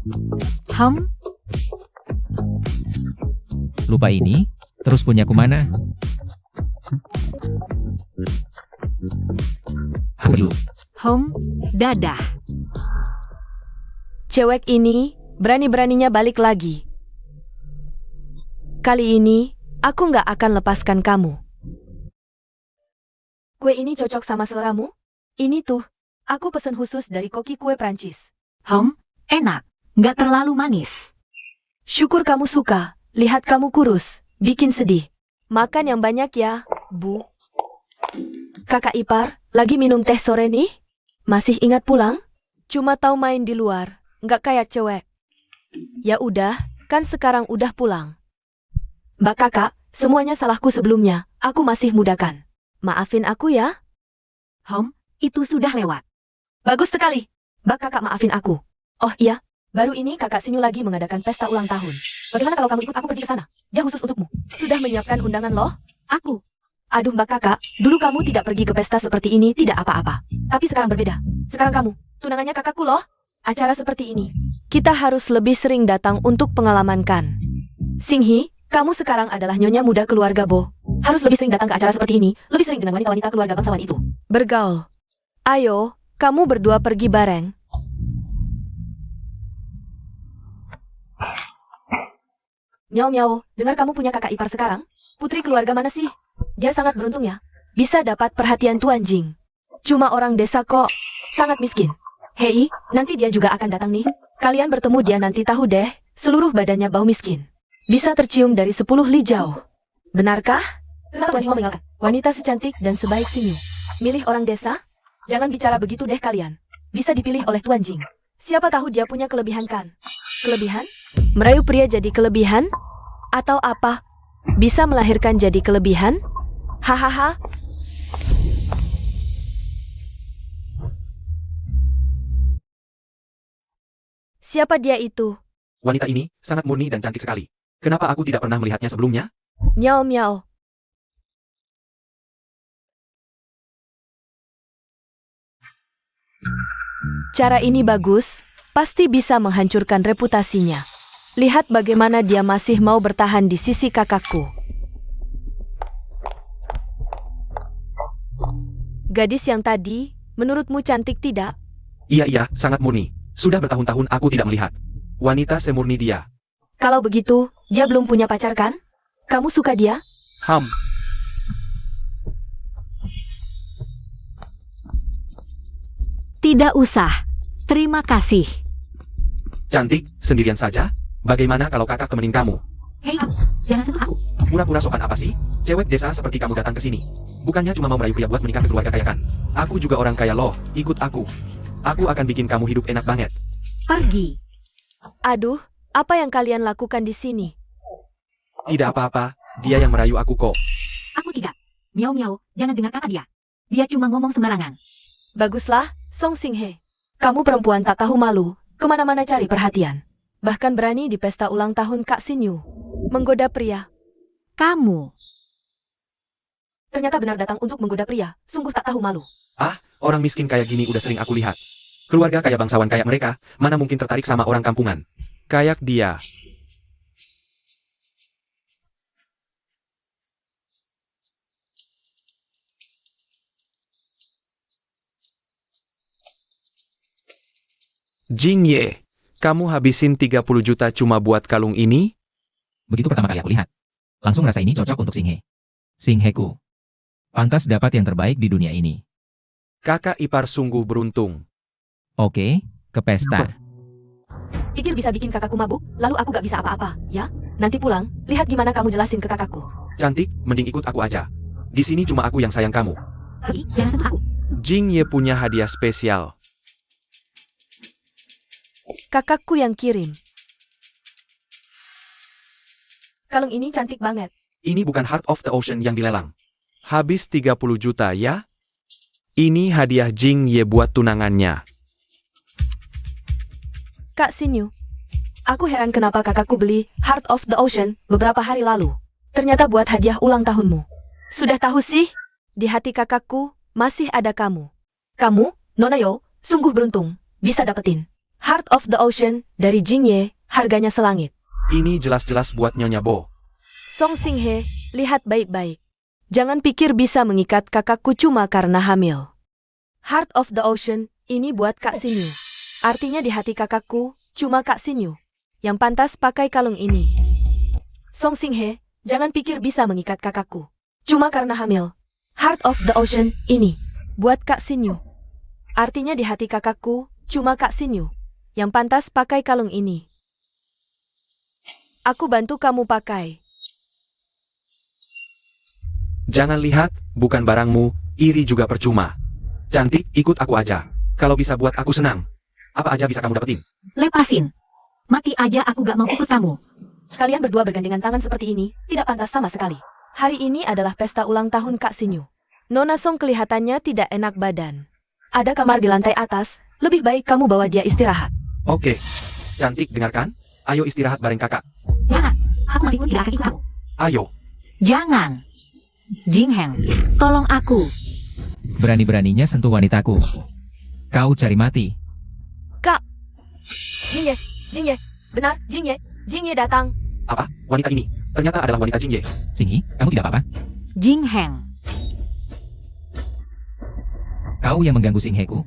Lupa ini, terus punyaku mana? Aku dulu. Dadah. Cewek ini berani-beraninya balik lagi. Kali ini, aku nggak akan lepaskan kamu. Kue ini cocok sama seleramu? Ini tuh, aku pesen khusus dari koki kue Prancis. Enak. Nggak terlalu manis. Syukur kamu suka. Lihat kamu kurus. Bikin sedih. Makan yang banyak ya, Bu. Kakak ipar, lagi minum teh sore nih? Masih ingat pulang? Cuma tahu main di luar. Nggak kayak cewek. Ya udah, kan sekarang udah pulang. Mbak kakak, semuanya salahku sebelumnya. Aku masih muda kan. Maafin aku ya. Itu sudah lewat. Bagus sekali. Mbak kakak maafin aku. Oh iya, baru ini kakak Sinyu lagi mengadakan pesta ulang tahun. Bagaimana kalau kamu ikut aku pergi ke sana? Dia khusus untukmu. Sudah menyiapkan undangan loh. Aduh mbak kakak, dulu kamu tidak pergi ke pesta seperti ini tidak apa-apa. Tapi sekarang berbeda. Sekarang kamu, tunangannya kakakku loh. Acara seperti ini. Kita harus lebih sering datang untuk pengalaman kan. Singhi, kamu sekarang adalah nyonya muda keluarga Bo. Harus lebih sering datang ke acara seperti ini, lebih sering dengan wanita-wanita keluarga bangsawan itu. Bergaul. Ayo, kamu berdua pergi bareng. Miau miau, dengar kamu punya kakak ipar sekarang? Putri keluarga mana sih? Dia sangat beruntung ya. bisa dapat perhatian Tuan Jing. Cuma orang desa kok, sangat miskin. Hei, nanti dia juga akan datang nih. Kalian bertemu dia nanti tahu deh, seluruh badannya bau miskin. Bisa tercium dari 10 li jauh. Benarkah? Kenapa Tuan Jing mau meninggalkan wanita secantik dan sebaik Sinyu? Milih orang desa? Jangan bicara begitu deh kalian. Bisa dipilih oleh Tuan Jing. Siapa tahu dia punya kelebihan kan? Kelebihan? Merayu pria jadi kelebihan? Atau apa? Bisa melahirkan jadi kelebihan? Hahaha. Siapa dia itu? Wanita ini sangat murni dan cantik sekali. Kenapa aku tidak pernah melihatnya sebelumnya? Miao miao. Cara ini bagus, pasti bisa menghancurkan reputasinya. Lihat bagaimana dia masih mau bertahan di sisi kakakku. Gadis yang tadi, menurutmu cantik tidak? Iya, sangat murni. Sudah bertahun-tahun aku tidak melihat wanita semurni dia. Kalau begitu, dia belum punya pacar kan? Kamu suka dia? Tidak usah. Terima kasih. Cantik, sendirian saja? Bagaimana kalau kakak temenin kamu? Hei kamu, jangan sentuh aku. Pura-pura sopan apa sih? Cewek desa seperti kamu datang ke sini. Bukannya cuma mau merayu pria buat menikah ke keluarga kaya kan? Aku juga orang kaya loh, ikut aku. Aku akan bikin kamu hidup enak banget. Pergi. Aduh, apa yang kalian lakukan di sini? Tidak apa-apa, dia yang merayu aku kok. Aku tidak. Miao miao, jangan dengar kata dia. Dia cuma ngomong sembarangan. Baguslah, Song Xinghe. Kamu perempuan tak tahu malu, kemana-mana cari perhatian. Bahkan berani di pesta ulang tahun Kak Sinyu. Menggoda pria. Kamu. Ternyata benar datang untuk menggoda pria, sungguh tak tahu malu. Orang miskin kayak gini udah sering aku lihat. Keluarga kaya bangsawan kayak mereka, mana mungkin tertarik sama orang kampungan. Kayak dia. Jing Ye, kamu habisin 30 juta cuma buat kalung ini? Begitu pertama kali aku lihat. Langsung rasa ini cocok untuk Singhe. Singheku. Pantas dapat yang terbaik di dunia ini. Kakak ipar sungguh beruntung. Oke, ke pesta. Pikir bisa bikin kakakku mabuk, lalu aku gak bisa apa-apa, ya? Nanti pulang, lihat gimana kamu jelasin ke kakakku. Cantik, mending ikut aku aja. Di sini cuma aku yang sayang kamu. Pergi, jangan sentuh aku. Jing Ye punya hadiah spesial. Kakakku yang kirim. Kalung ini cantik banget. Ini bukan Heart of the Ocean yang dilelang. Habis 30 juta ya? Ini hadiah Jing Ye buat tunangannya. Kak Sinyu, aku heran kenapa kakakku beli Heart of the Ocean beberapa hari lalu. Ternyata buat hadiah ulang tahunmu. Sudah tahu sih, di hati kakakku masih ada kamu. Kamu, Nona Yo, sungguh beruntung, bisa dapetin Heart of the Ocean dari Jing Ye, harganya selangit. Ini jelas-jelas buat Nyonya Bo. Song Xinghe, lihat baik-baik. Jangan pikir bisa mengikat kakakku cuma karena hamil. Heart of the Ocean, ini buat Kak Sinyu. Artinya di hati kakakku, cuma Kak Sinyu yang pantas pakai kalung ini. Song Xinghe, jangan pikir bisa mengikat kakakku cuma karena hamil. Heart of the Ocean, ini buat Kak Sinyu. Artinya di hati kakakku, cuma Kak Sinyu yang pantas pakai kalung ini. Aku bantu kamu pakai. Jangan lihat, bukan barangmu, iri juga percuma. Cantik, ikut aku aja. Kalau bisa buat aku senang, apa aja bisa kamu dapetin. Lepasin. Mati aja aku gak mau ikut kamu. Kalian berdua bergandengan tangan seperti ini, tidak pantas sama sekali. Hari ini adalah pesta ulang tahun Kak Sinyu. Nona Song kelihatannya tidak enak badan. Ada kamar di lantai atas, lebih baik kamu bawa dia istirahat. Oke. Cantik, dengarkan. Ayo istirahat bareng kakak. Jangan. Aku mati pun tidak akan ikut kamu. Ayo. Jangan. Jing Heng, tolong aku. Berani-beraninya sentuh wanitaku. Kau cari mati. Jing Ye, benar, Jing Ye datang. Apa? Wanita ini ternyata adalah wanita Jing Ye. Singhi, kamu tidak apa-apa? Jing Heng. Kau yang mengganggu Singheku.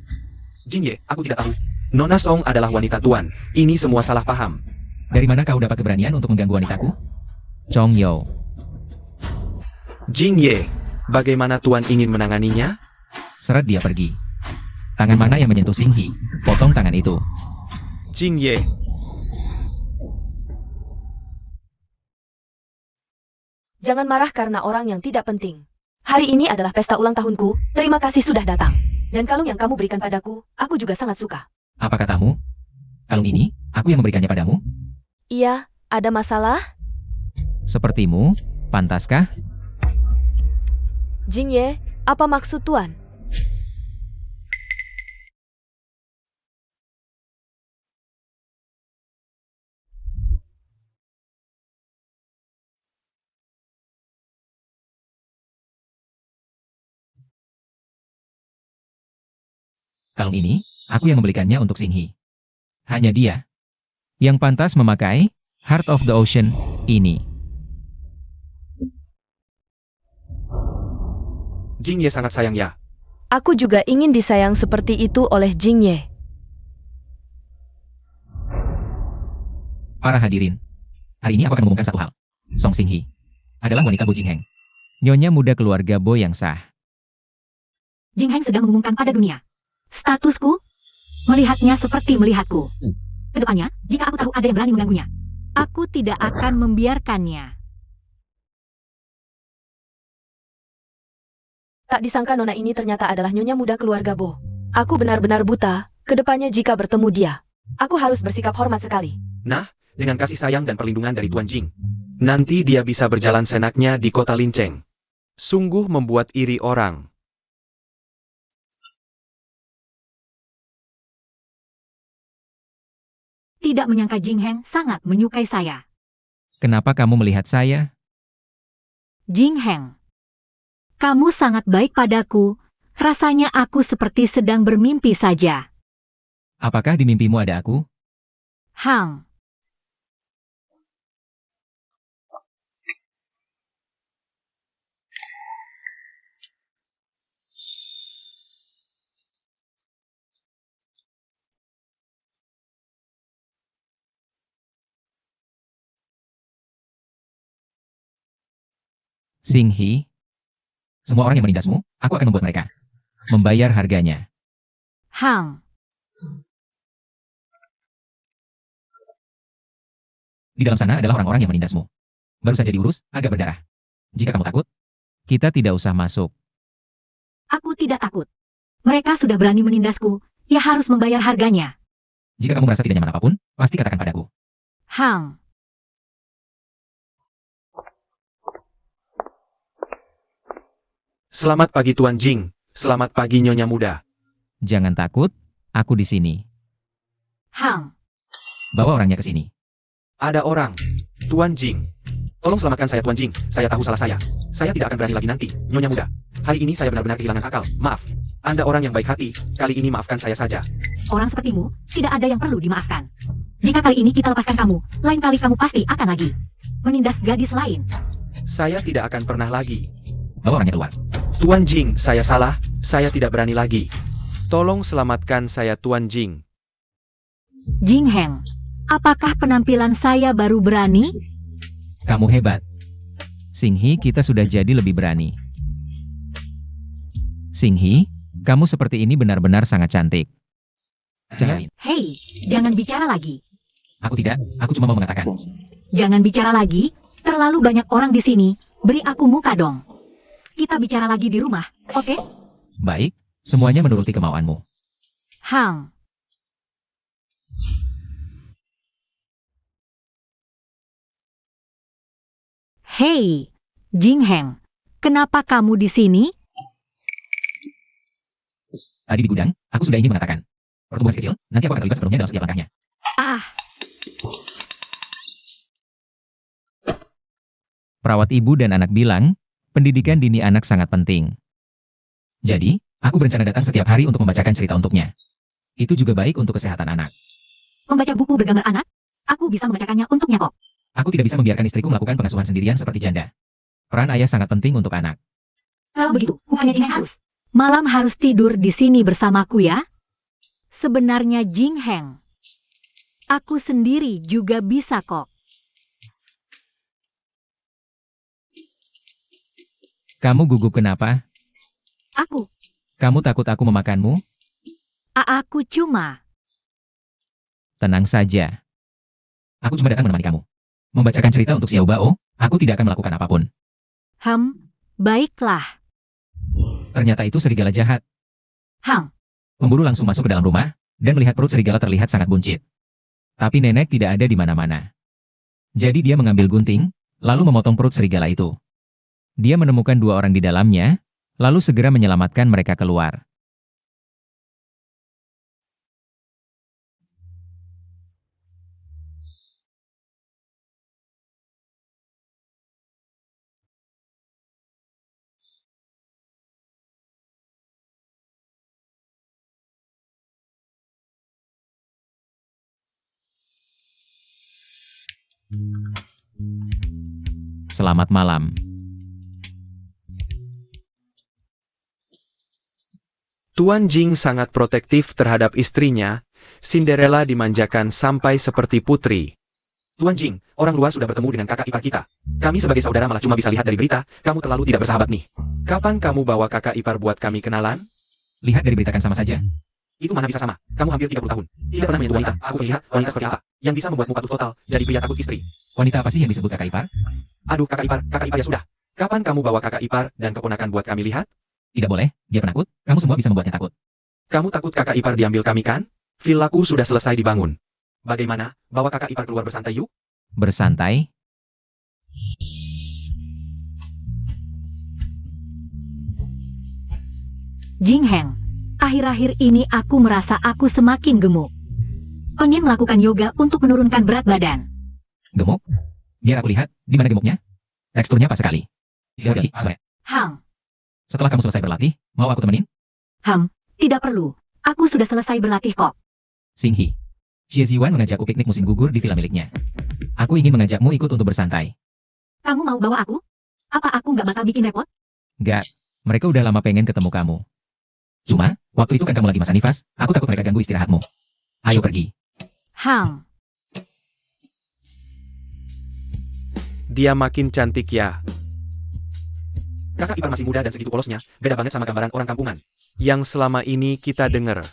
Jing Ye, aku tidak tahu. Nona Song adalah wanita tuan. Ini semua salah paham. Dari mana kau dapat keberanian untuk mengganggu wanitaku? Chong Yo. Jing Ye, Bagaimana Tuan ingin menanganinya? Seret dia pergi. Tangan mana yang menyentuh Xing He? Potong tangan itu. Jing Ye. Jangan marah karena orang yang tidak penting. Hari ini adalah pesta ulang tahunku, terima kasih sudah datang. Dan kalung yang kamu berikan padaku, aku juga sangat suka. Apa katamu? Kalung ini, aku yang memberikannya padamu? Iya, ada masalah? Sepertimu, pantaskah? Jing Ye, apa maksud Tuan? Kalung ini, aku yang membelikannya untuk Xing He. Hanya dia yang pantas memakai Heart of the Ocean ini. Jing Ye sangat sayang ya. Aku juga ingin disayang seperti itu oleh Jing Ye. Para hadirin, hari ini aku akan mengumumkan satu hal. Song Xing He adalah wanita Bo Jing Heng, nyonya muda keluarga Bo yang sah. Jing Heng sedang mengumumkan pada dunia. Statusku, melihatnya seperti melihatku. Kedepannya, jika aku tahu ada yang berani mengganggunya, aku tidak akan membiarkannya. Tak disangka nona ini ternyata adalah nyonya muda keluarga Bo. Aku benar-benar buta, kedepannya jika bertemu dia. Aku harus bersikap hormat sekali. Nah, dengan kasih sayang dan perlindungan dari Tuan Jing, nanti dia bisa berjalan senaknya di kota Linceng. Sungguh membuat iri orang. Tidak menyangka Jing Heng sangat menyukai saya. Kenapa kamu melihat saya? Jing Heng, kamu sangat baik padaku. Rasanya aku seperti sedang bermimpi saja. Apakah di mimpimu ada aku? Hang, Xing He, semua orang yang menindasmu, aku akan membuat mereka membayar harganya. Hang, Di dalam sana adalah orang-orang yang menindasmu. Baru saja diurus, agak berdarah. Jika kamu takut, kita tidak usah masuk. aku tidak takut. Mereka sudah berani menindasku, ya harus membayar harganya. Jika kamu merasa tidak nyaman apapun, pasti katakan padaku. Hang, Selamat pagi Tuan Jing. Selamat pagi Nyonya Muda. Jangan takut, aku di sini. Hang, Bawa orangnya ke sini. Ada orang. Tuan Jing. Tolong selamatkan saya Tuan Jing. Saya tahu salah saya. Saya tidak akan berani lagi nanti, Nyonya Muda. Hari ini saya benar-benar kehilangan akal. Maaf. Anda orang yang baik hati. Kali ini maafkan saya saja. orang sepertimu, tidak ada yang perlu dimaafkan. Jika kali ini kita lepaskan kamu, lain kali kamu pasti akan lagi menindas gadis lain. Saya tidak akan pernah lagi. Bawa orangnya keluar. Tuan Jing, saya salah. Saya tidak berani lagi. Tolong selamatkan saya Tuan Jing. Jing Heng, apakah penampilan saya baru berani? Kamu hebat. Xing He, kita sudah jadi lebih berani. Xing He, kamu seperti ini benar-benar sangat cantik. Jangan. Hei, jangan bicara lagi. Aku tidak, aku cuma mau mengatakan. Jangan bicara lagi, terlalu banyak orang di sini. Beri aku muka dong. Kita bicara lagi di rumah, oke? Baik, semuanya menuruti kemauanmu. Hang, hei, Jing Heng, kenapa kamu di sini? Tadi di gudang, aku sudah ingin mengatakan. Pertumbuhan si kecil, nanti aku akan terlibat sepenuhnya dalam setiap langkahnya. Ah, Perawat ibu dan anak bilang, pendidikan dini anak sangat penting. Jadi, aku berencana datang setiap hari untuk membacakan cerita untuknya. Itu juga baik untuk kesehatan anak. membaca buku bergambar anak? Aku bisa membacakannya untuknya kok. Aku tidak bisa membiarkan istriku melakukan pengasuhan sendirian seperti janda. Peran ayah sangat penting untuk anak. Kalau begitu, bukannya Jing Heng harus malam harus tidur di sini bersamaku ya? Sebenarnya Jing Heng, aku sendiri juga bisa kok. Kamu gugup kenapa? Aku, Kamu takut aku memakanmu? aku cuma. Tenang saja. Aku cuma datang menemani kamu. Membacakan cerita untuk Xiao Bao, aku tidak akan melakukan apapun. Baiklah. Ternyata itu serigala jahat. Pemburu langsung masuk ke dalam rumah, dan melihat perut serigala terlihat sangat buncit. Tapi nenek tidak ada di mana-mana. Jadi dia mengambil gunting, lalu memotong perut serigala itu. Dia menemukan 2 orang di dalamnya, lalu segera menyelamatkan mereka keluar. Selamat malam. Tuan Jing sangat protektif terhadap istrinya. Cinderella dimanjakan sampai seperti putri. Tuan Jing, orang luar sudah bertemu dengan kakak ipar kita. Kami sebagai saudara malah cuma bisa lihat dari berita, kamu terlalu tidak bersahabat nih. Kapan kamu bawa kakak ipar buat kami kenalan? Lihat dari berita kan sama saja. Itu mana bisa sama? Kamu hampir 30 tahun. Tidak pernah menyentuh wanita. Aku melihat wanita seperti apa yang bisa membuatmu patuh total jadi pria takut istri. Wanita apa sih yang disebut kakak ipar? Aduh, kakak ipar ya sudah. Kapan kamu bawa kakak ipar dan keponakan buat kami lihat? Tidak boleh, dia penakut, kamu semua bisa membuatnya takut. Kamu takut kakak ipar diambil kami kan? Villaku sudah selesai dibangun. Bagaimana? Bawa kakak ipar keluar bersantai yuk? Bersantai? Jing Heng, akhir-akhir ini aku merasa aku semakin gemuk. Pengen melakukan yoga untuk menurunkan berat badan. Gemuk? Biar aku lihat, di mana gemuknya? Teksturnya pas sekali. Lihat, sore. Setelah kamu selesai berlatih, mau aku temenin? Tidak perlu. Aku sudah selesai berlatih kok. Xinghi. Xie Ziwan mengajakku piknik musim gugur di villa miliknya. Aku ingin mengajakmu ikut untuk bersantai. Kamu mau bawa aku? Apa aku nggak bakal bikin repot? Gak, mereka udah lama pengen ketemu kamu. Cuma, waktu itu kan kamu lagi masa nifas, aku takut mereka ganggu istirahatmu. Ayo pergi. Dia makin cantik ya. Kakak ipar masih muda dan segitu polosnya, beda banget sama gambaran orang kampungan yang selama ini kita dengar.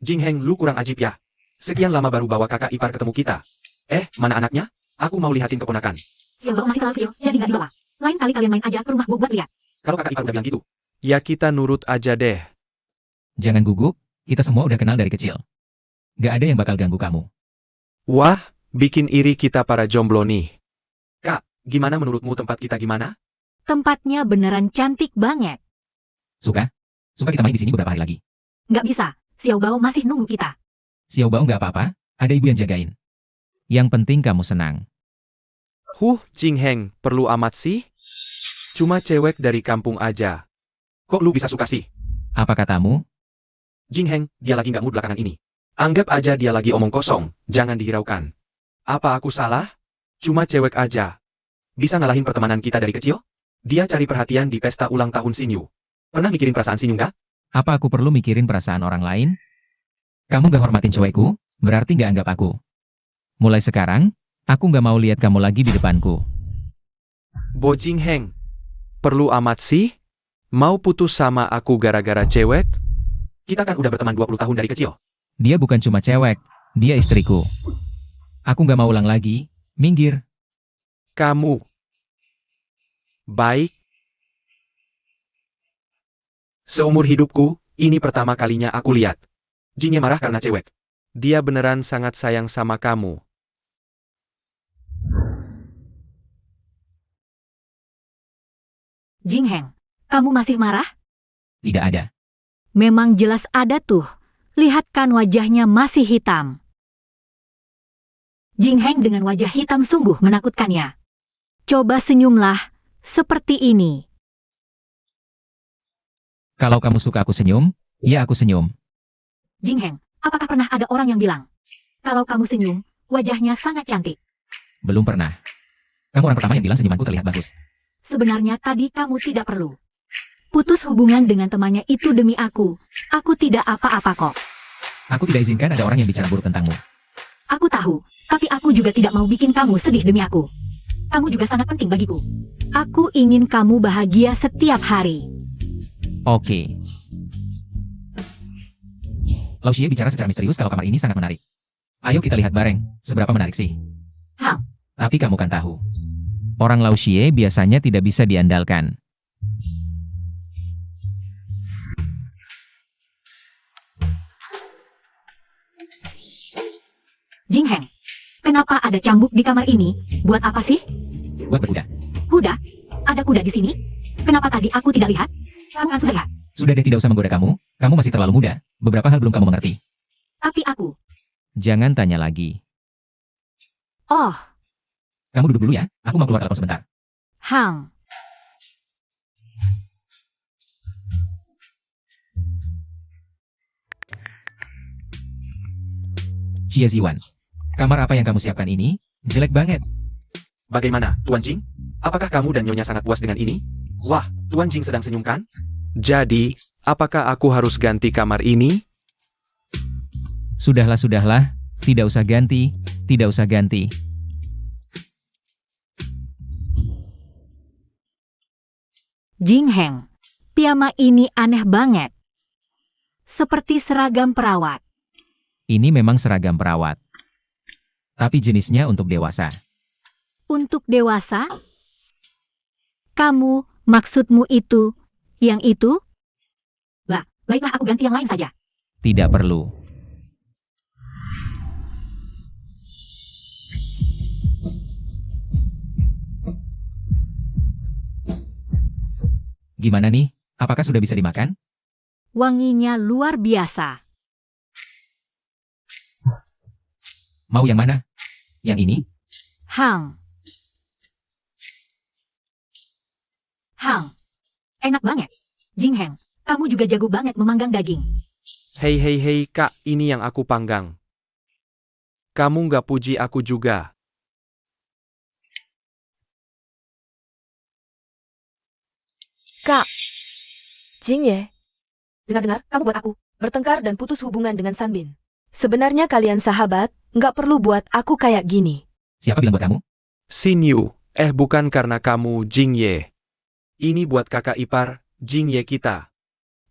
Jing Heng, lu kurang ajib ya. Sekian lama baru bawa kakak ipar ketemu kita. Mana anaknya? Aku mau lihatin keponakan. Yang bawa masih terlalu kecil, jadi nggak dibawa. Lain kali kalian main aja ke rumah buat lihat. Kalau kakak ipar udah bilang gitu, ya kita nurut aja deh. Jangan gugup, kita semua udah kenal dari kecil. Gak ada yang bakal ganggu kamu. Wah, bikin iri kita para jomblo nih. Kak, gimana menurutmu tempat kita gimana? Tempatnya beneran cantik banget. Suka? Suka kita main di sini beberapa hari lagi. Nggak bisa, Xiao Bao masih nunggu kita. Xiao Bao nggak apa-apa, ada ibu yang jagain. Yang penting kamu senang. Jing Heng, perlu amat sih? Cuma cewek dari kampung aja. Kok lu bisa suka sih? Apa katamu? Jing Heng, dia lagi nggak mood belakangan ini. Anggap aja dia lagi omong kosong, jangan dihiraukan. Apa aku salah? Cuma cewek aja. Bisa ngalahin pertemanan kita dari kecil? Dia cari perhatian di pesta ulang tahun Sinyu. Pernah mikirin perasaan Sinyu nggak? Apa aku perlu mikirin perasaan orang lain? Kamu gak hormatin cewekku, berarti gak anggap aku. Mulai sekarang, aku gak mau lihat kamu lagi di depanku. Bo Jing Heng, perlu amat sih? Mau putus sama aku gara-gara cewek? Kita kan udah berteman 20 tahun dari kecil. Dia bukan cuma cewek, dia istriku. Aku gak mau ulang lagi, minggir. Kamu. Baik. Seumur hidupku, ini pertama kalinya aku lihat. Jingnya marah karena cewek. Dia beneran sangat sayang sama kamu. Jing Heng, kamu masih marah? Tidak ada. Memang jelas ada tuh. Lihat kan wajahnya masih hitam. Jing Heng dengan wajah hitam sungguh menakutkannya. Coba senyumlah, seperti ini. Kalau kamu suka aku senyum, ya aku senyum. Jing Heng, apakah pernah ada orang yang bilang, kalau kamu senyum, wajahnya sangat cantik? Belum pernah. Kamu orang pertama yang bilang senyumanku terlihat bagus. Sebenarnya tadi kamu tidak perlu. Putus hubungan dengan temannya itu demi aku. Aku tidak apa-apa kok. Aku tidak izinkan ada orang yang bicara buruk tentangmu. Aku tahu, tapi aku juga tidak mau bikin kamu sedih demi aku. Kamu juga sangat penting bagiku. Aku ingin kamu bahagia setiap hari. Oke. Lao Xie bicara secara misterius kalau kamar ini sangat menarik. Ayo kita lihat bareng, seberapa menarik sih. Hang, Tapi kamu kan tahu. Orang Lao Xie biasanya tidak bisa diandalkan. Jing Heng. Kenapa ada cambuk di kamar ini? Buat apa sih? Buat berkuda. Kuda? Ada kuda di sini? Kenapa tadi aku tidak lihat? Kamu kan sudah lihat. Sudah deh, tidak usah menggoda kamu. Kamu masih terlalu muda. Beberapa hal belum kamu mengerti. Tapi aku. Jangan tanya lagi. Oh, Kamu duduk dulu ya. Aku mau keluar telepon sebentar. Hang. Xie Ziwan. Kamar apa yang kamu siapkan ini? Jelek banget. Bagaimana, Tuan Jing? Apakah kamu dan Nyonya sangat puas dengan ini? Wah, Tuan Jing sedang senyum kan? Jadi, apakah aku harus ganti kamar ini? Sudahlah, sudahlah. Tidak usah ganti. Tidak usah ganti. Jing Heng. Piyama ini aneh banget. Seperti seragam perawat. Ini memang seragam perawat. Tapi jenisnya untuk dewasa. Untuk dewasa? Kamu, maksudmu itu, yang itu? Baiklah aku ganti yang lain saja. Tidak perlu. Gimana nih? Apakah sudah bisa dimakan? Wanginya luar biasa. Mau yang mana? Yang ini? Hang. Hang. Enak banget. Jing Heng, kamu juga jago banget memanggang daging. Hei hei hei kak, ini yang aku panggang. Kamu nggak puji aku juga. Kak. Jing Ye, Dengar-dengar, kamu buat aku. bertengkar dan putus hubungan dengan Sanbin. Sebenarnya kalian sahabat, nggak perlu buat aku kayak gini. Siapa bilang buat kamu? Xin Yu, bukan karena kamu, Jing Ye. Ini buat kakak ipar, Jing Ye kita.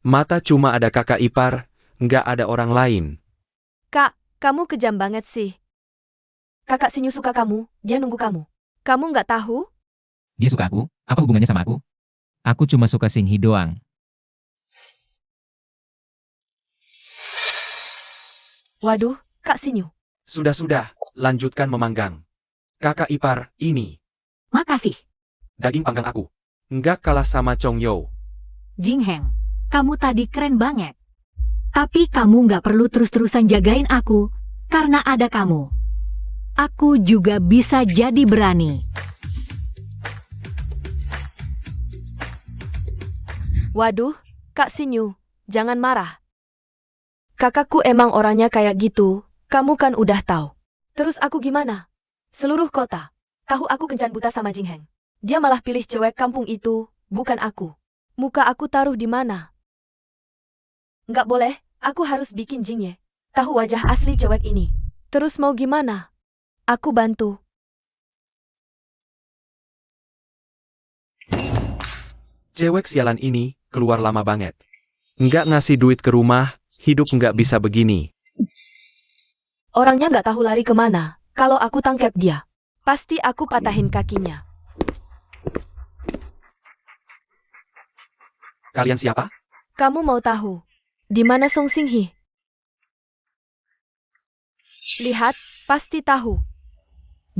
Mata cuma ada kakak ipar, nggak ada orang lain. Kak, kamu kejam banget sih. Kakak Sinyu suka kamu, dia nunggu kamu. Kamu nggak tahu? Dia suka aku? Apa hubungannya sama aku? Aku cuma suka Xinghi doang. Waduh, Kak Sinyu. Sudah-sudah, lanjutkan memanggang. Kakak ipar, ini. Makasih. Daging panggang aku. Nggak kalah sama Chong Yo. Jing Heng, kamu tadi keren banget. Tapi kamu nggak perlu terus-terusan jagain aku, karena ada kamu. Aku juga bisa jadi berani. Waduh, Kak Sinyu, jangan marah. Kakakku emang orangnya kayak gitu, kamu kan udah tahu. Terus aku gimana? Seluruh kota tahu aku kencan buta sama Jing Heng. Dia malah pilih cewek kampung itu, bukan aku. Muka aku taruh di mana? Nggak boleh, aku harus bikin Jing Ye tahu wajah asli cewek ini. Terus mau gimana? Aku bantu. Cewek sialan ini, keluar lama banget. Nggak ngasih duit ke rumah, hidup nggak bisa begini. Orangnya nggak tahu lari kemana. Kalau aku tangkap dia, pasti aku patahin kakinya. Kalian siapa? Kamu mau tahu di mana Song Xinghi? Lihat, pasti tahu.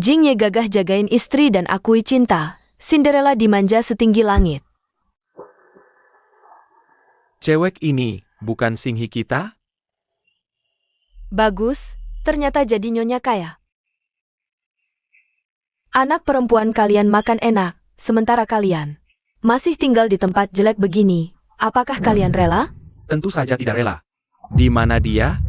Jing Ye gagah jagain istri dan akui cinta. Cinderella dimanja setinggi langit. Cewek ini, bukan Xinghi kita? Bagus, ternyata jadi nyonya kaya. Anak perempuan kalian makan enak, sementara kalian masih tinggal di tempat jelek begini. Apakah kalian rela? Tentu saja tidak rela. Di mana dia?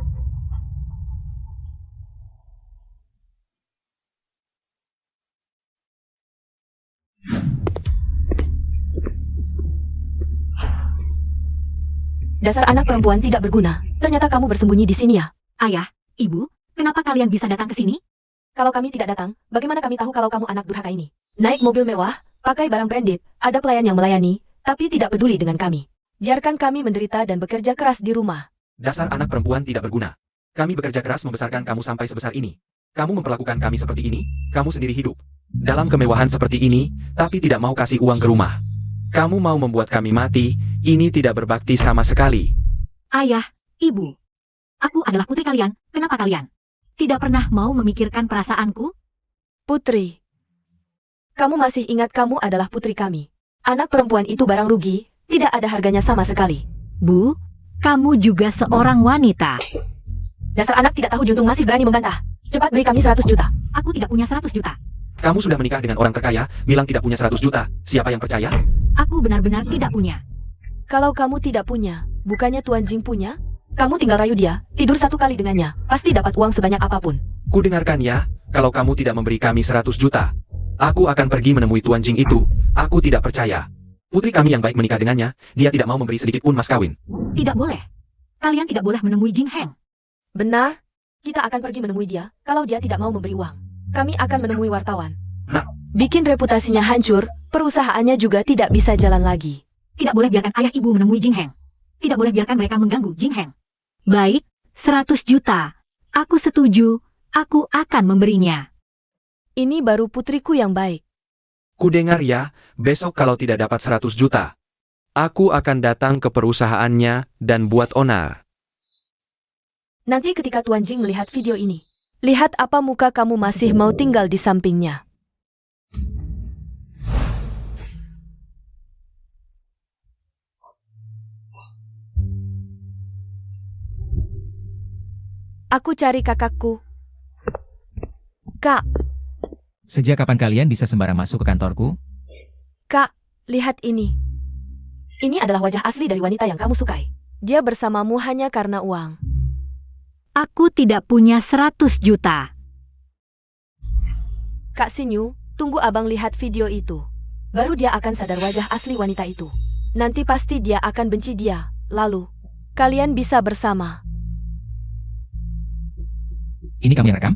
Dasar anak perempuan tidak berguna. Ternyata kamu bersembunyi di sini ya. Ayah, Ibu, kenapa kalian bisa datang ke sini? Kalau kami tidak datang, bagaimana kami tahu kalau kamu anak durhaka ini? Naik mobil mewah, pakai barang branded, ada pelayan yang melayani, tapi tidak peduli dengan kami. Biarkan kami menderita dan bekerja keras di rumah. Dasar anak perempuan tidak berguna. Kami bekerja keras membesarkan kamu sampai sebesar ini. Kamu memperlakukan kami seperti ini, kamu sendiri hidup dalam kemewahan seperti ini, tapi tidak mau kasih uang ke rumah. Kamu mau membuat kami mati, ini tidak berbakti sama sekali. Ayah, ibu. Aku adalah putri kalian, kenapa kalian tidak pernah mau memikirkan perasaanku? Putri. Kamu masih ingat kamu adalah putri kami. Anak perempuan itu barang rugi, tidak ada harganya sama sekali. Bu, kamu juga seorang wanita. Dasar anak tidak tahu juntung masih berani membantah. Cepat beri kami 100 juta. Aku tidak punya 100 juta. Kamu sudah menikah dengan orang terkaya, bilang tidak punya 100 juta. Siapa yang percaya? Aku benar-benar tidak punya. Kalau kamu tidak punya, bukannya Tuan Jing punya? Kamu tinggal rayu dia, tidur 1 kali dengannya, pasti dapat uang sebanyak apapun. Ku dengarkan ya, kalau kamu tidak memberi kami 100 juta, aku akan pergi menemui Tuan Jing itu. Aku tidak percaya. Putri kami yang baik menikah dengannya, dia tidak mau memberi sedikit pun mas kawin. Tidak boleh. Kalian tidak boleh menemui Jing Heng. Benar? Kita akan pergi menemui dia, kalau dia tidak mau memberi uang. Kami akan menemui wartawan. Nah. Bikin reputasinya hancur, perusahaannya juga tidak bisa jalan lagi. Tidak boleh biarkan ayah ibu menemui Jing Heng. Tidak boleh biarkan mereka mengganggu Jing Heng. Baik, 100 juta. Aku setuju, aku akan memberinya. Ini baru putriku yang baik. Ku dengar ya, besok kalau tidak dapat 100 juta, aku akan datang ke perusahaannya dan buat onar. Nanti ketika Tuan Jing melihat video ini, lihat apa muka kamu masih mau tinggal di sampingnya. Aku cari kakakku. Kak, Sejak kapan kalian bisa sembarang masuk ke kantorku? Kak, lihat ini. Ini adalah wajah asli dari wanita yang kamu sukai. Dia bersamamu hanya karena uang. Aku tidak punya 100 juta. Kak Sinyu, tunggu abang lihat video itu. Baru dia akan sadar wajah asli wanita itu. Nanti pasti dia akan benci dia. Lalu, kalian bisa bersama. Ini kamu yang rekam?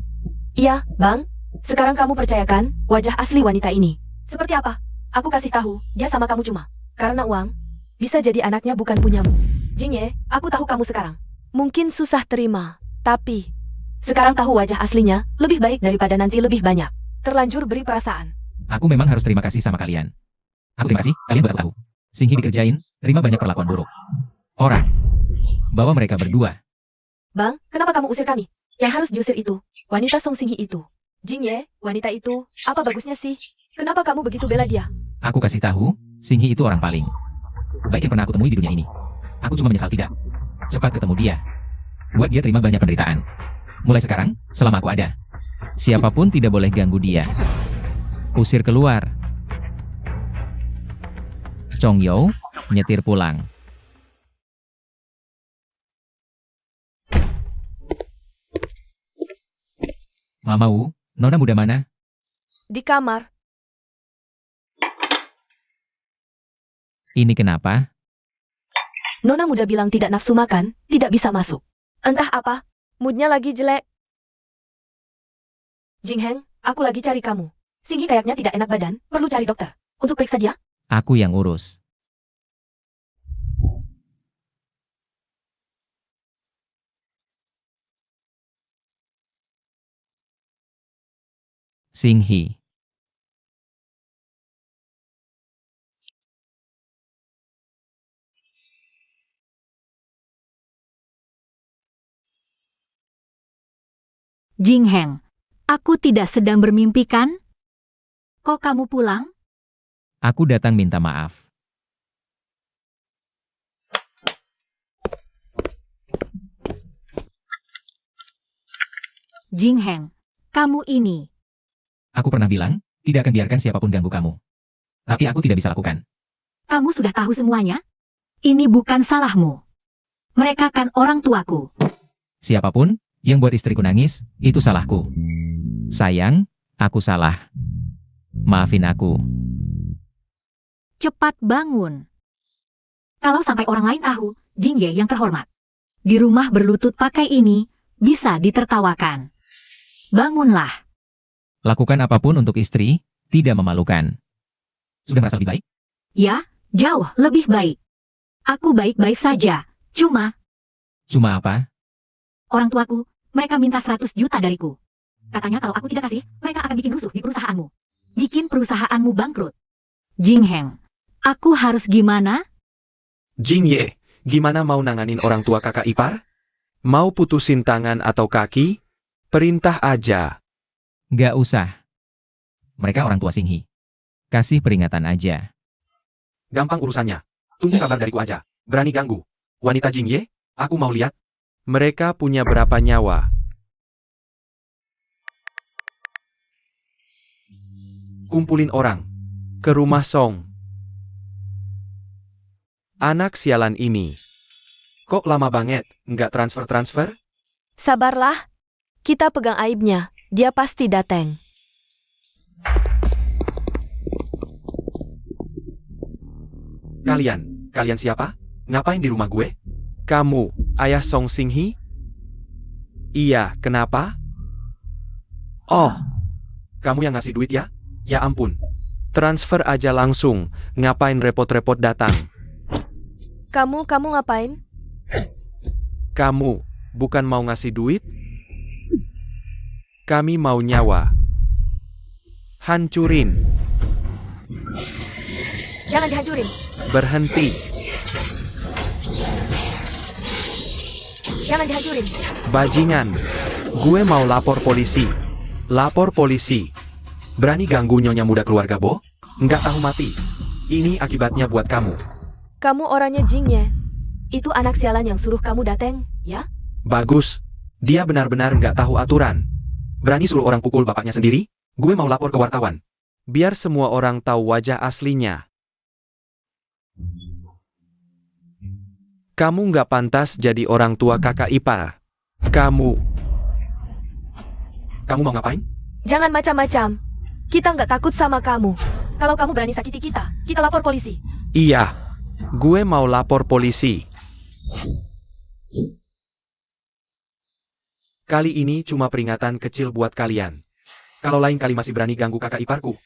Iya, Bang. Sekarang kamu percayakan wajah asli wanita ini. Seperti apa? Aku kasih tahu, dia sama kamu cuma karena uang. Bisa jadi anaknya bukan punyamu. Jingye, aku tahu kamu sekarang. Mungkin susah terima, tapi sekarang tahu wajah aslinya lebih baik daripada nanti lebih banyak. Terlanjur beri perasaan. Aku memang harus terima kasih sama kalian. Aku terima kasih, kalian buat aku tahu. Singhi dikerjain, terima banyak perlakuan buruk. Orang. Bawa mereka berdua. Bang, kenapa kamu usir kami? Yang harus diusir itu wanita Song Singhi itu. Jingye, wanita itu, apa bagusnya sih? Kenapa kamu begitu bela dia? Aku kasih tahu, Singhi itu orang paling baik yang pernah aku temui di dunia ini. Aku cuma menyesal tidak cepat ketemu dia. Buat dia terima banyak penderitaan. Mulai sekarang, selama aku ada, siapapun tidak boleh ganggu dia. Usir keluar. Chong Yo, nyetir pulang. Mama Wu, Nona muda mana? Di kamar. Ini kenapa? Nona muda bilang tidak nafsu makan, tidak bisa masuk. Entah apa, moodnya lagi jelek. Jing Heng, aku lagi cari kamu. Singgi kayaknya tidak enak badan, perlu cari dokter. Untuk periksa dia? Aku yang urus. Singhi. Jing Heng, aku tidak sedang bermimpi kan? Kok kamu pulang? Aku datang minta maaf. Jing Heng, kamu ini. Aku pernah bilang, tidak akan biarkan siapapun ganggu kamu. Tapi aku tidak bisa lakukan. Kamu sudah tahu semuanya? Ini bukan salahmu. Mereka kan orang tuaku. Siapapun yang buat istriku nangis, itu salahku. Sayang, aku salah. Maafin aku. Cepat bangun. Kalau sampai orang lain tahu, Jing Ye yang terhormat di rumah berlutut pakai ini, bisa ditertawakan. bangunlah. Lakukan apapun untuk istri, tidak memalukan. Sudah merasa lebih baik? Ya, jauh lebih baik. Aku baik-baik saja. Cuma, Cuma apa? orang tuaku, mereka minta 100 juta dariku. Katanya kalau aku tidak kasih, mereka akan bikin rusuh di perusahaanmu. Bikin perusahaanmu bangkrut. Jing Heng, aku harus gimana? Jing Ye, gimana mau nanganin orang tua kakak ipar? Mau putusin tangan atau kaki? Perintah aja. Gak usah. Mereka orang tua Singhi. Kasih peringatan aja. Gampang urusannya. Tunggu kabar dariku aja. Berani ganggu. Wanita Jing Ye, aku mau lihat. Mereka punya berapa nyawa? Kumpulin orang. Ke rumah Song. Anak sialan ini. Kok lama banget, nggak transfer-transfer? Sabarlah. Kita pegang aibnya. Dia pasti datang. Kalian siapa? Ngapain di rumah gue? Kamu, ayah Song Singhi? Iya, kenapa? Oh, kamu yang ngasih duit ya? Ya ampun. Transfer aja langsung, ngapain repot-repot datang? Kamu ngapain? Kamu, bukan mau ngasih duit? Kami mau nyawa. Hancurin, Jangan dihancurin. berhenti, Jangan dihancurin. bajingan. Gue mau lapor polisi. Lapor polisi. Berani ganggu nyonya muda keluarga Bo? Nggak tahu mati. Ini akibatnya buat kamu. Kamu orangnya Jing Ye. Itu anak sialan yang suruh kamu datang, ya? Bagus. Dia benar-benar nggak tahu aturan. Berani suruh orang pukul bapaknya sendiri? Gue mau lapor ke wartawan. Biar semua orang tahu wajah aslinya. Kamu nggak pantas jadi orang tua kakak ipar. Kamu mau ngapain? Jangan macam-macam. Kita nggak takut sama kamu. Kalau kamu berani sakiti kita lapor polisi. Iya. Gue mau lapor polisi. Kali ini cuma peringatan kecil buat kalian. Kalau lain kali masih berani ganggu kakak iparku,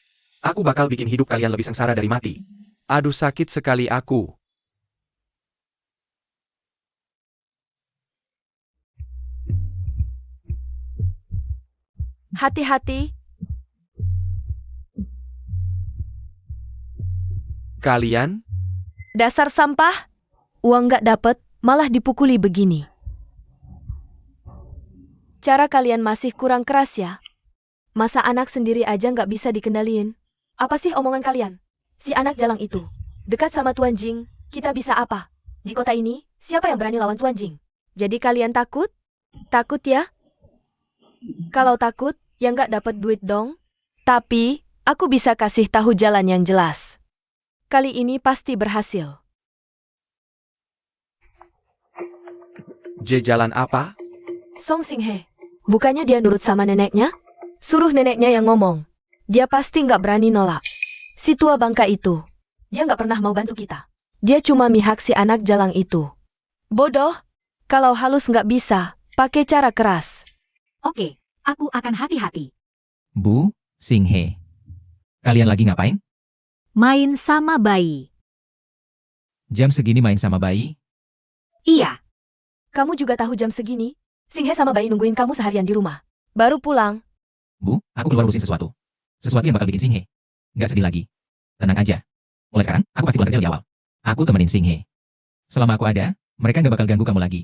aku bakal bikin hidup kalian lebih sengsara dari mati. Aduh sakit sekali aku. Hati-hati. Kalian? Dasar sampah. Uang nggak dapet, malah dipukuli begini. Cara kalian masih kurang keras ya? Masa anak sendiri aja nggak bisa dikendaliin? Apa sih omongan kalian? Si anak jalang itu. Dekat sama Tuan Jing, kita bisa apa? Di kota ini, siapa yang berani lawan Tuan Jing? Jadi kalian takut? Takut ya? Kalau takut, ya nggak dapet duit dong. Tapi, aku bisa kasih tahu jalan yang jelas. Kali ini pasti berhasil. Jalan apa? Song Singhe. Bukannya dia nurut sama neneknya? Suruh neneknya yang ngomong. Dia pasti nggak berani nolak. Si tua bangka itu. Dia nggak pernah mau bantu kita. Dia cuma mihak si anak jalang itu. Bodoh. Kalau halus nggak bisa, pakai cara keras. Oke, aku akan hati-hati. Bu, Singhe. Kalian lagi ngapain? Main sama bayi. Jam segini main sama bayi? Iya, Kamu juga tahu jam segini? Singhe sama bayi nungguin kamu seharian di rumah. Baru pulang. Bu, aku keluar urusin sesuatu. Sesuatu yang bakal bikin Singhe. Nggak sedih lagi. Tenang aja. Mulai sekarang, aku pasti pulang kerja lebih awal. Aku temenin Singhe. Selama aku ada, mereka nggak bakal ganggu kamu lagi.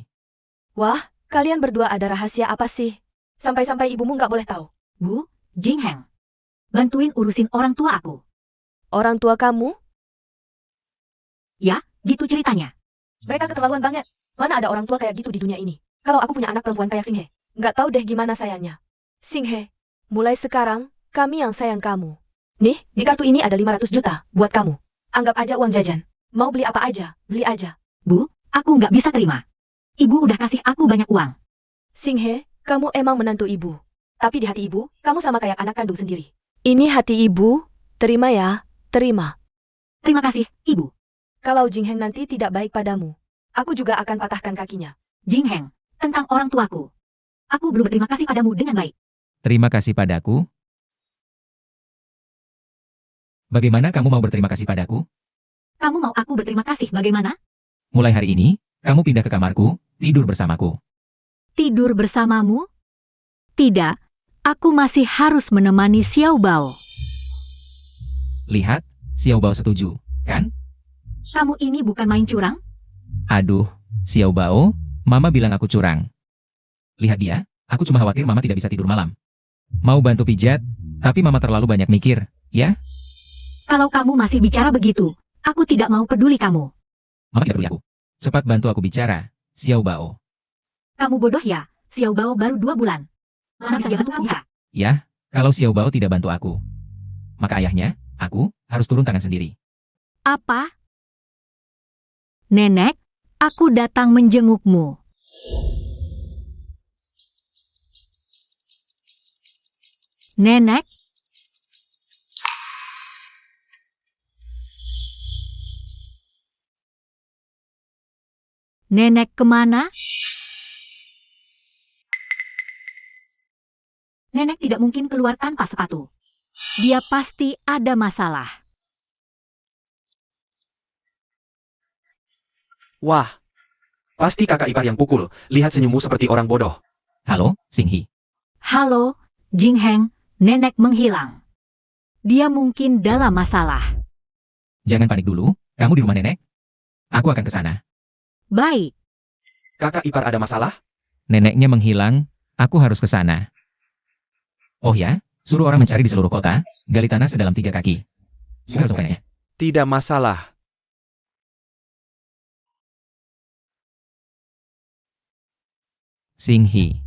Wah, kalian berdua ada rahasia apa sih? Sampai-sampai ibumu nggak boleh tahu. Bu, Jing Heng. Bantuin urusin orang tua aku. Orang tua kamu? Ya, gitu ceritanya. Mereka keterlaluan banget. Mana ada orang tua kayak gitu di dunia ini? Kalau aku punya anak perempuan kayak Singhe, nggak tahu deh gimana sayangnya. Singhe, mulai sekarang, kami yang sayang kamu. Nih, di kartu ini ada 500 juta buat kamu. Anggap aja uang jajan. Mau beli apa aja, beli aja. Bu, aku nggak bisa terima. Ibu udah kasih aku banyak uang. Singhe, kamu emang menantu ibu. Tapi di hati ibu, kamu sama kayak anak kandung sendiri. Ini hati ibu, terima ya, terima. Terima kasih, Ibu. Kalau Jing Heng nanti tidak baik padamu, aku juga akan patahkan kakinya. Jing Heng, tentang orang tuaku. Aku belum berterima kasih padamu dengan baik. Terima kasih padaku? Bagaimana kamu mau berterima kasih padaku? Kamu mau aku berterima kasih bagaimana? Mulai hari ini, kamu pindah ke kamarku, tidur bersamaku. Tidur bersamamu? Tidak, aku masih harus menemani Xiao Bao. Lihat, Xiao Bao setuju, kan? Kamu ini bukan main curang? Aduh, Xiao Bao, Mama bilang aku curang. Lihat dia, aku cuma khawatir Mama tidak bisa tidur malam. Mau bantu pijat, tapi Mama terlalu banyak mikir, ya? Kalau kamu masih bicara begitu, aku tidak mau peduli kamu. Mama tidak peduli aku. Cepat bantu aku bicara, Xiao Bao. Kamu bodoh ya, Xiao Bao baru 2 bulan. Mana bisa dia bantu kamu ya? Ya, kalau Xiao Bao tidak bantu aku, maka ayahnya, aku, harus turun tangan sendiri. Apa? Nenek, aku datang menjengukmu. Nenek? Nenek kemana? Nenek tidak mungkin keluar tanpa sepatu. Dia pasti ada masalah. Wah, pasti kakak ipar yang pukul. Lihat senyummu seperti orang bodoh. Halo, Xinghi. Halo, Jing Heng, nenek menghilang. Dia mungkin dalam masalah. Jangan panik dulu, kamu di rumah nenek? Aku akan ke sana. Baik, Kakak ipar ada masalah? Neneknya menghilang, aku harus ke sana. Oh ya, suruh orang mencari di seluruh kota, gali tanah sedalam 3 kaki. Kita harus melakukannya. Tidak masalah. Xinghi.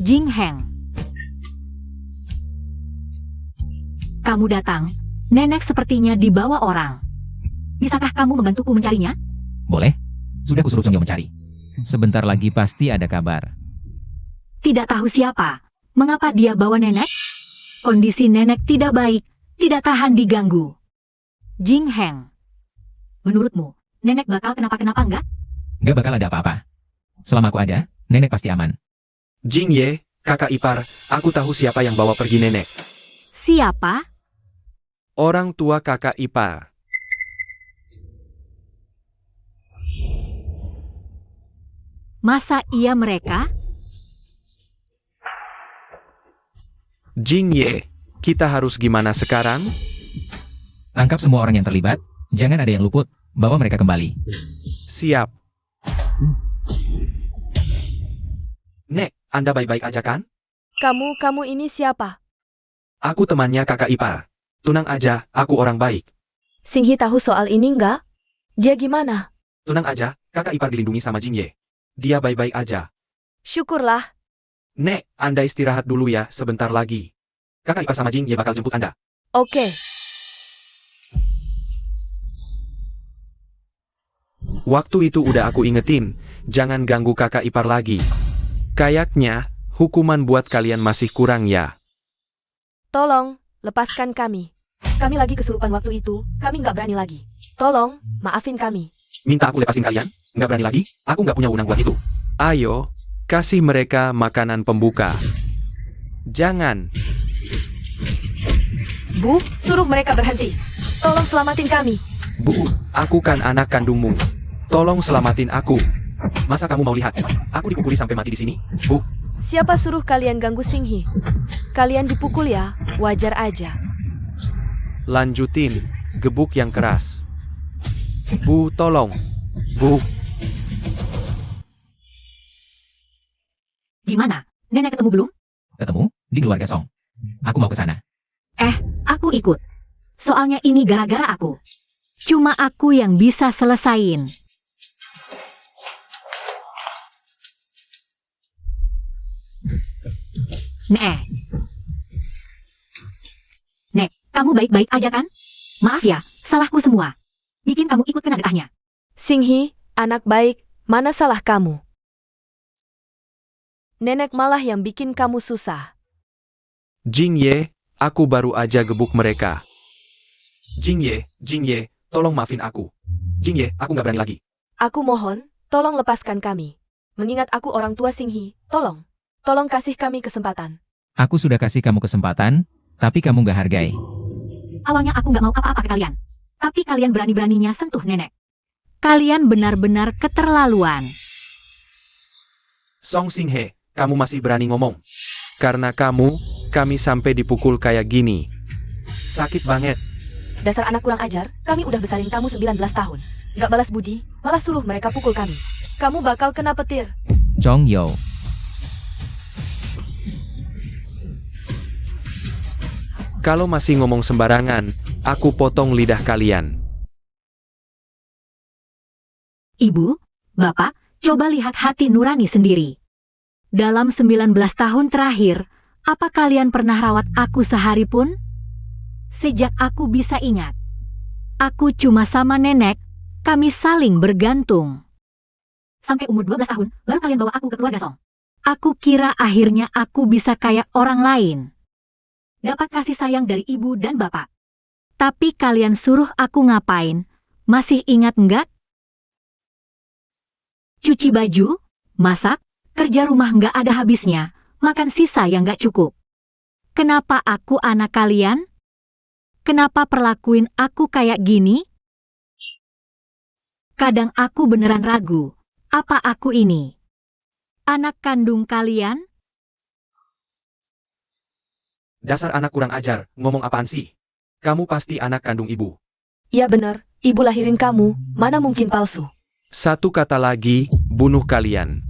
Jing Heng. Kamu datang, nenek sepertinya dibawa orang. Bisakah kamu membantuku mencarinya? Boleh? Sudah kusuruh Chongyo mencari. Sebentar lagi pasti ada kabar. Tidak tahu siapa. Mengapa dia bawa nenek? Kondisi nenek tidak baik, tidak tahan diganggu. Jing Heng. Menurutmu, nenek bakal kenapa-kenapa enggak? Gak bakal ada apa-apa. Selama aku ada, nenek pasti aman. Jing Ye, kakak ipar, aku tahu siapa yang bawa pergi nenek. Siapa? Orang tua kakak ipar. Masa iya mereka? Jing Ye, kita harus gimana sekarang? Tangkap semua orang yang terlibat, jangan ada yang luput, bawa mereka kembali. Siap. Nek, Anda baik-baik aja kan? Kamu ini siapa? Aku temannya kakak ipar. Tunang aja, aku orang baik. Xinghi tahu soal ini nggak? Dia gimana? Tunang aja, kakak ipar dilindungi sama Jing Ye. Dia baik-baik aja. Syukurlah. Nek, Anda istirahat dulu ya, sebentar lagi. Kakak ipar sama Jing Ye bakal jemput Anda. Oke. Waktu itu udah aku ingetin, jangan ganggu kakak ipar lagi. Kayaknya, hukuman buat kalian masih kurang ya. Tolong, lepaskan kami. Kami lagi kesurupan waktu itu, kami nggak berani lagi. Tolong, maafin kami. Minta aku lepasin kalian? Nggak berani lagi? Aku nggak punya wewenang buat itu. Ayo, kasih mereka makanan pembuka. Jangan. Bu, suruh mereka berhenti. Tolong selamatin kami. Bu, aku kan anak kandungmu. Tolong selamatin aku. Masa kamu mau lihat? Aku dipukuli sampai mati di sini? Bu, Siapa suruh kalian ganggu Xinghi? Kalian dipukul ya, wajar aja. lanjutin. Gebuk yang keras. Bu, tolong. Bu, Gimana? Nenek ketemu belum? Ketemu, di keluarga Song. Aku mau ke sana. Aku ikut. Soalnya ini gara-gara aku. Cuma aku yang bisa selesain. Nek, kamu baik-baik aja kan? Maaf ya, salahku semua. Bikin kamu ikut kena getahnya. Xinghi, anak baik, mana salah kamu? Nenek malah yang bikin kamu susah. Jing Ye, aku baru aja gebuk mereka. Jing Ye, tolong maafin aku. Jing Ye, aku nggak berani lagi. Aku mohon, tolong lepaskan kami. Mengingat aku orang tua Xinghi, tolong. Tolong kasih kami kesempatan. Aku sudah kasih kamu kesempatan, tapi kamu gak hargai. Awalnya aku nggak mau apa-apa ke kalian. Tapi kalian berani-beraninya sentuh nenek. Kalian benar-benar keterlaluan. Song Xinghe, kamu masih berani ngomong. Karena kamu, kami sampai dipukul kayak gini. Sakit banget. Dasar anak kurang ajar, kami udah besarin kamu 19 tahun. Gak balas budi, malah suruh mereka pukul kami. Kamu bakal kena petir. Chong Yo. Kalau masih ngomong sembarangan, aku potong lidah kalian. Ibu, Bapak, coba lihat hati nurani sendiri. Dalam 19 tahun terakhir, apa kalian pernah rawat aku sehari pun? Sejak aku bisa ingat. Aku cuma sama nenek, kami saling bergantung. Sampai umur 12 tahun, baru kalian bawa aku ke keluarga Song. Aku kira akhirnya aku bisa kayak orang lain. Dapat kasih sayang dari ibu dan bapak. Tapi kalian suruh aku ngapain? Masih ingat nggak? Cuci baju, masak, kerja rumah nggak ada habisnya, makan sisa yang nggak cukup. Kenapa aku anak kalian? Kenapa perlakuin aku kayak gini? Kadang aku beneran ragu, apa aku ini anak kandung kalian? Dasar anak kurang ajar, ngomong apaan sih? Kamu pasti anak kandung ibu. Iya bener, ibu lahirin kamu, mana mungkin palsu. Satu kata lagi, bunuh kalian.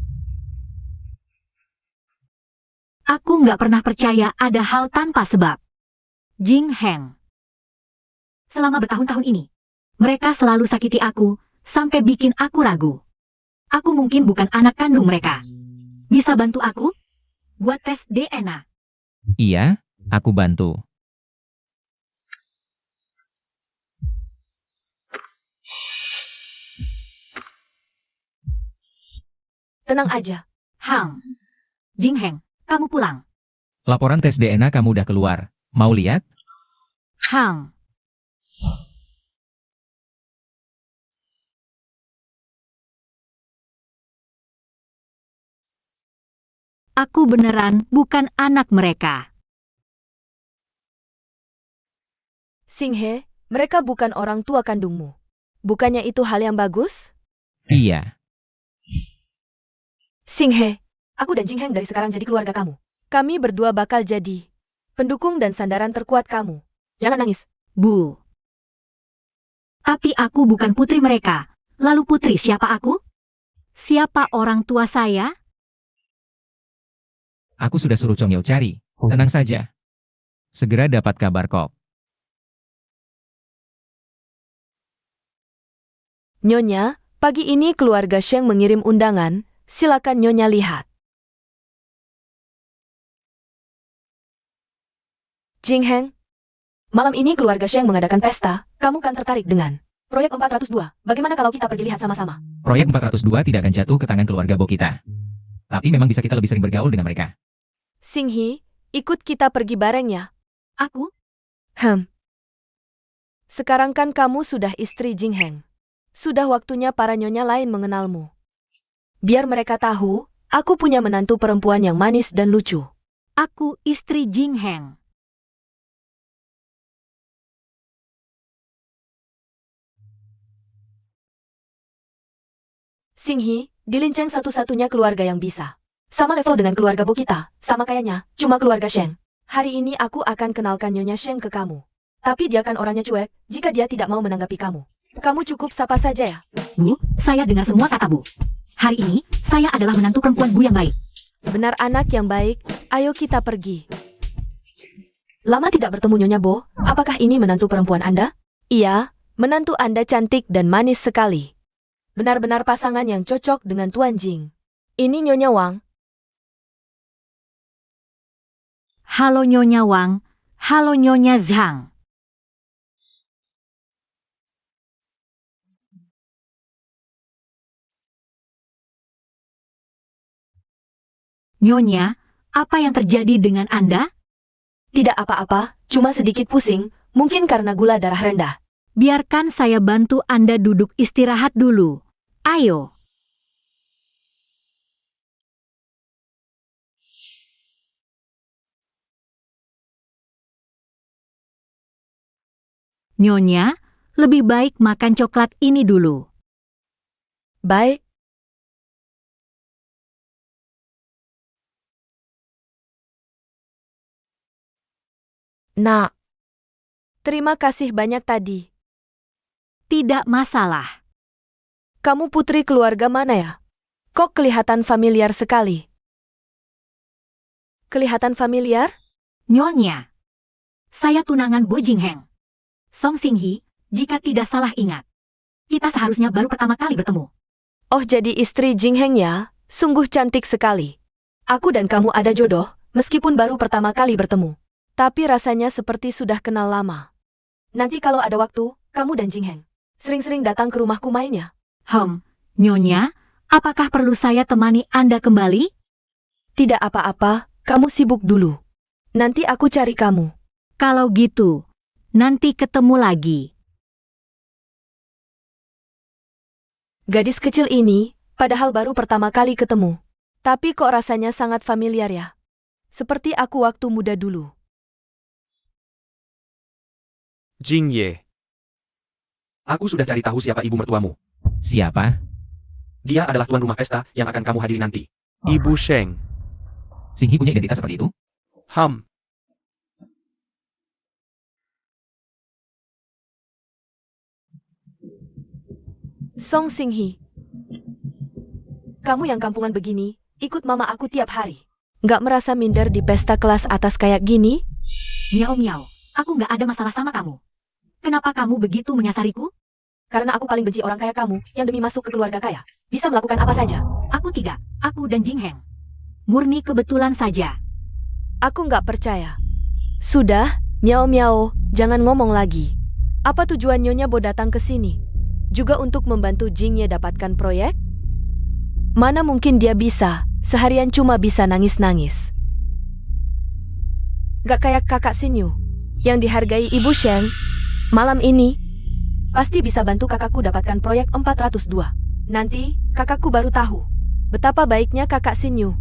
Aku nggak pernah percaya ada hal tanpa sebab. Jing Heng. Selama bertahun-tahun ini, mereka selalu sakiti aku, sampai bikin aku ragu. Aku mungkin bukan anak kandung mereka. Bisa bantu aku? Buat tes DNA. Iya, aku bantu. Tenang aja. Jing Heng, kamu pulang. Laporan tes DNA kamu udah keluar. Mau lihat? Hang. Aku beneran bukan anak mereka. Xinghe, mereka bukan orang tua kandungmu. Bukannya itu hal yang bagus? Iya. Xinghe, aku dan Jing Heng dari sekarang jadi keluarga kamu. Kami berdua bakal jadi pendukung dan sandaran terkuat kamu. Jangan nangis. Bu. Tapi aku bukan putri mereka. Lalu putri siapa aku? Siapa orang tua saya? Aku sudah suruh Chong Yo cari. Tenang saja. Segera dapat kabar kok. Nyonya, pagi ini keluarga Sheng mengirim undangan. Silakan Nyonya lihat. Jing Heng, malam ini keluarga Sheng mengadakan pesta. Kamu kan tertarik dengan proyek 402. Bagaimana kalau kita pergi lihat sama-sama? Proyek 402 tidak akan jatuh ke tangan keluarga Bo kita. Tapi memang bisa kita lebih sering bergaul dengan mereka. Xinghe, ikut kita pergi bareng ya. Aku? Sekarang kan kamu sudah istri Jing Heng. Sudah waktunya para nyonya lain mengenalmu. Biar mereka tahu, aku punya menantu perempuan yang manis dan lucu. Aku istri Jing Heng. Xinghe, Dilinceng satu-satunya keluarga yang bisa. Sama level dengan keluarga Bo kita, sama kayaknya, cuma keluarga Sheng. Hari ini aku akan kenalkan Nyonya Sheng ke kamu. Tapi dia kan orangnya cuek, jika dia tidak mau menanggapi kamu. Kamu cukup sapa saja ya. Bu, saya dengar semua kata Bu. Hari ini, saya adalah menantu perempuan Bu yang baik. Benar anak yang baik, ayo kita pergi. Lama tidak bertemu Nyonya Bo, apakah ini menantu perempuan Anda? Iya, menantu Anda cantik dan manis sekali. Benar-benar pasangan yang cocok dengan Tuan Jing. Ini Nyonya Wang. Halo Nyonya Wang, halo Nyonya Zhang. Nyonya, apa yang terjadi dengan Anda? Tidak apa-apa, cuma sedikit pusing, mungkin karena gula darah rendah. Biarkan saya bantu Anda duduk istirahat dulu. Ayo. Nyonya, lebih baik makan coklat ini dulu. Baik. Nak, terima kasih banyak tadi. Tidak masalah. Kamu putri keluarga mana ya? Kok kelihatan familiar sekali? Kelihatan familiar? Nyonya, saya tunangan Bo Jingheng. Song Xinghi, jika tidak salah ingat. Kita seharusnya baru pertama kali bertemu. Oh, jadi istri Jingheng ya? Sungguh cantik sekali. Aku dan kamu ada jodoh, meskipun baru pertama kali bertemu. Tapi rasanya seperti sudah kenal lama. Nanti kalau ada waktu, kamu dan Jingheng sering-sering datang ke rumahku mainnya. Nyonya, apakah perlu saya temani Anda kembali? Tidak apa-apa, kamu sibuk dulu. Nanti aku cari kamu. Kalau gitu, nanti ketemu lagi. Gadis kecil ini, padahal baru pertama kali ketemu. Tapi kok rasanya sangat familiar ya? Seperti aku waktu muda dulu. Jing Ye. Aku sudah cari tahu siapa ibu mertuamu. Siapa? Dia adalah tuan rumah pesta yang akan kamu hadiri nanti. Ibu Sheng. Xinghi punya identitas seperti itu? Song Xinghi. Kamu yang kampungan begini, ikut mama aku tiap hari. Nggak merasa minder di pesta kelas atas kayak gini? Miao, aku nggak ada masalah sama kamu. Kenapa kamu begitu menyasariku? Karena aku paling benci orang kaya kamu, yang demi masuk ke keluarga kaya, bisa melakukan apa saja. Aku tidak, aku dan Jingheng. Murni kebetulan saja. Aku nggak percaya. Sudah, Miao, jangan ngomong lagi. Apa tujuan Nyonya Bo datang ke sini? Juga untuk membantu Jingye dapatkan proyek? Mana mungkin dia bisa, seharian cuma bisa nangis-nangis. Gak kayak kakak Sinyu, yang dihargai Ibu Sheng. Malam ini, pasti bisa bantu kakakku dapatkan proyek 402. Nanti, kakakku baru tahu betapa baiknya kakak Sinyu.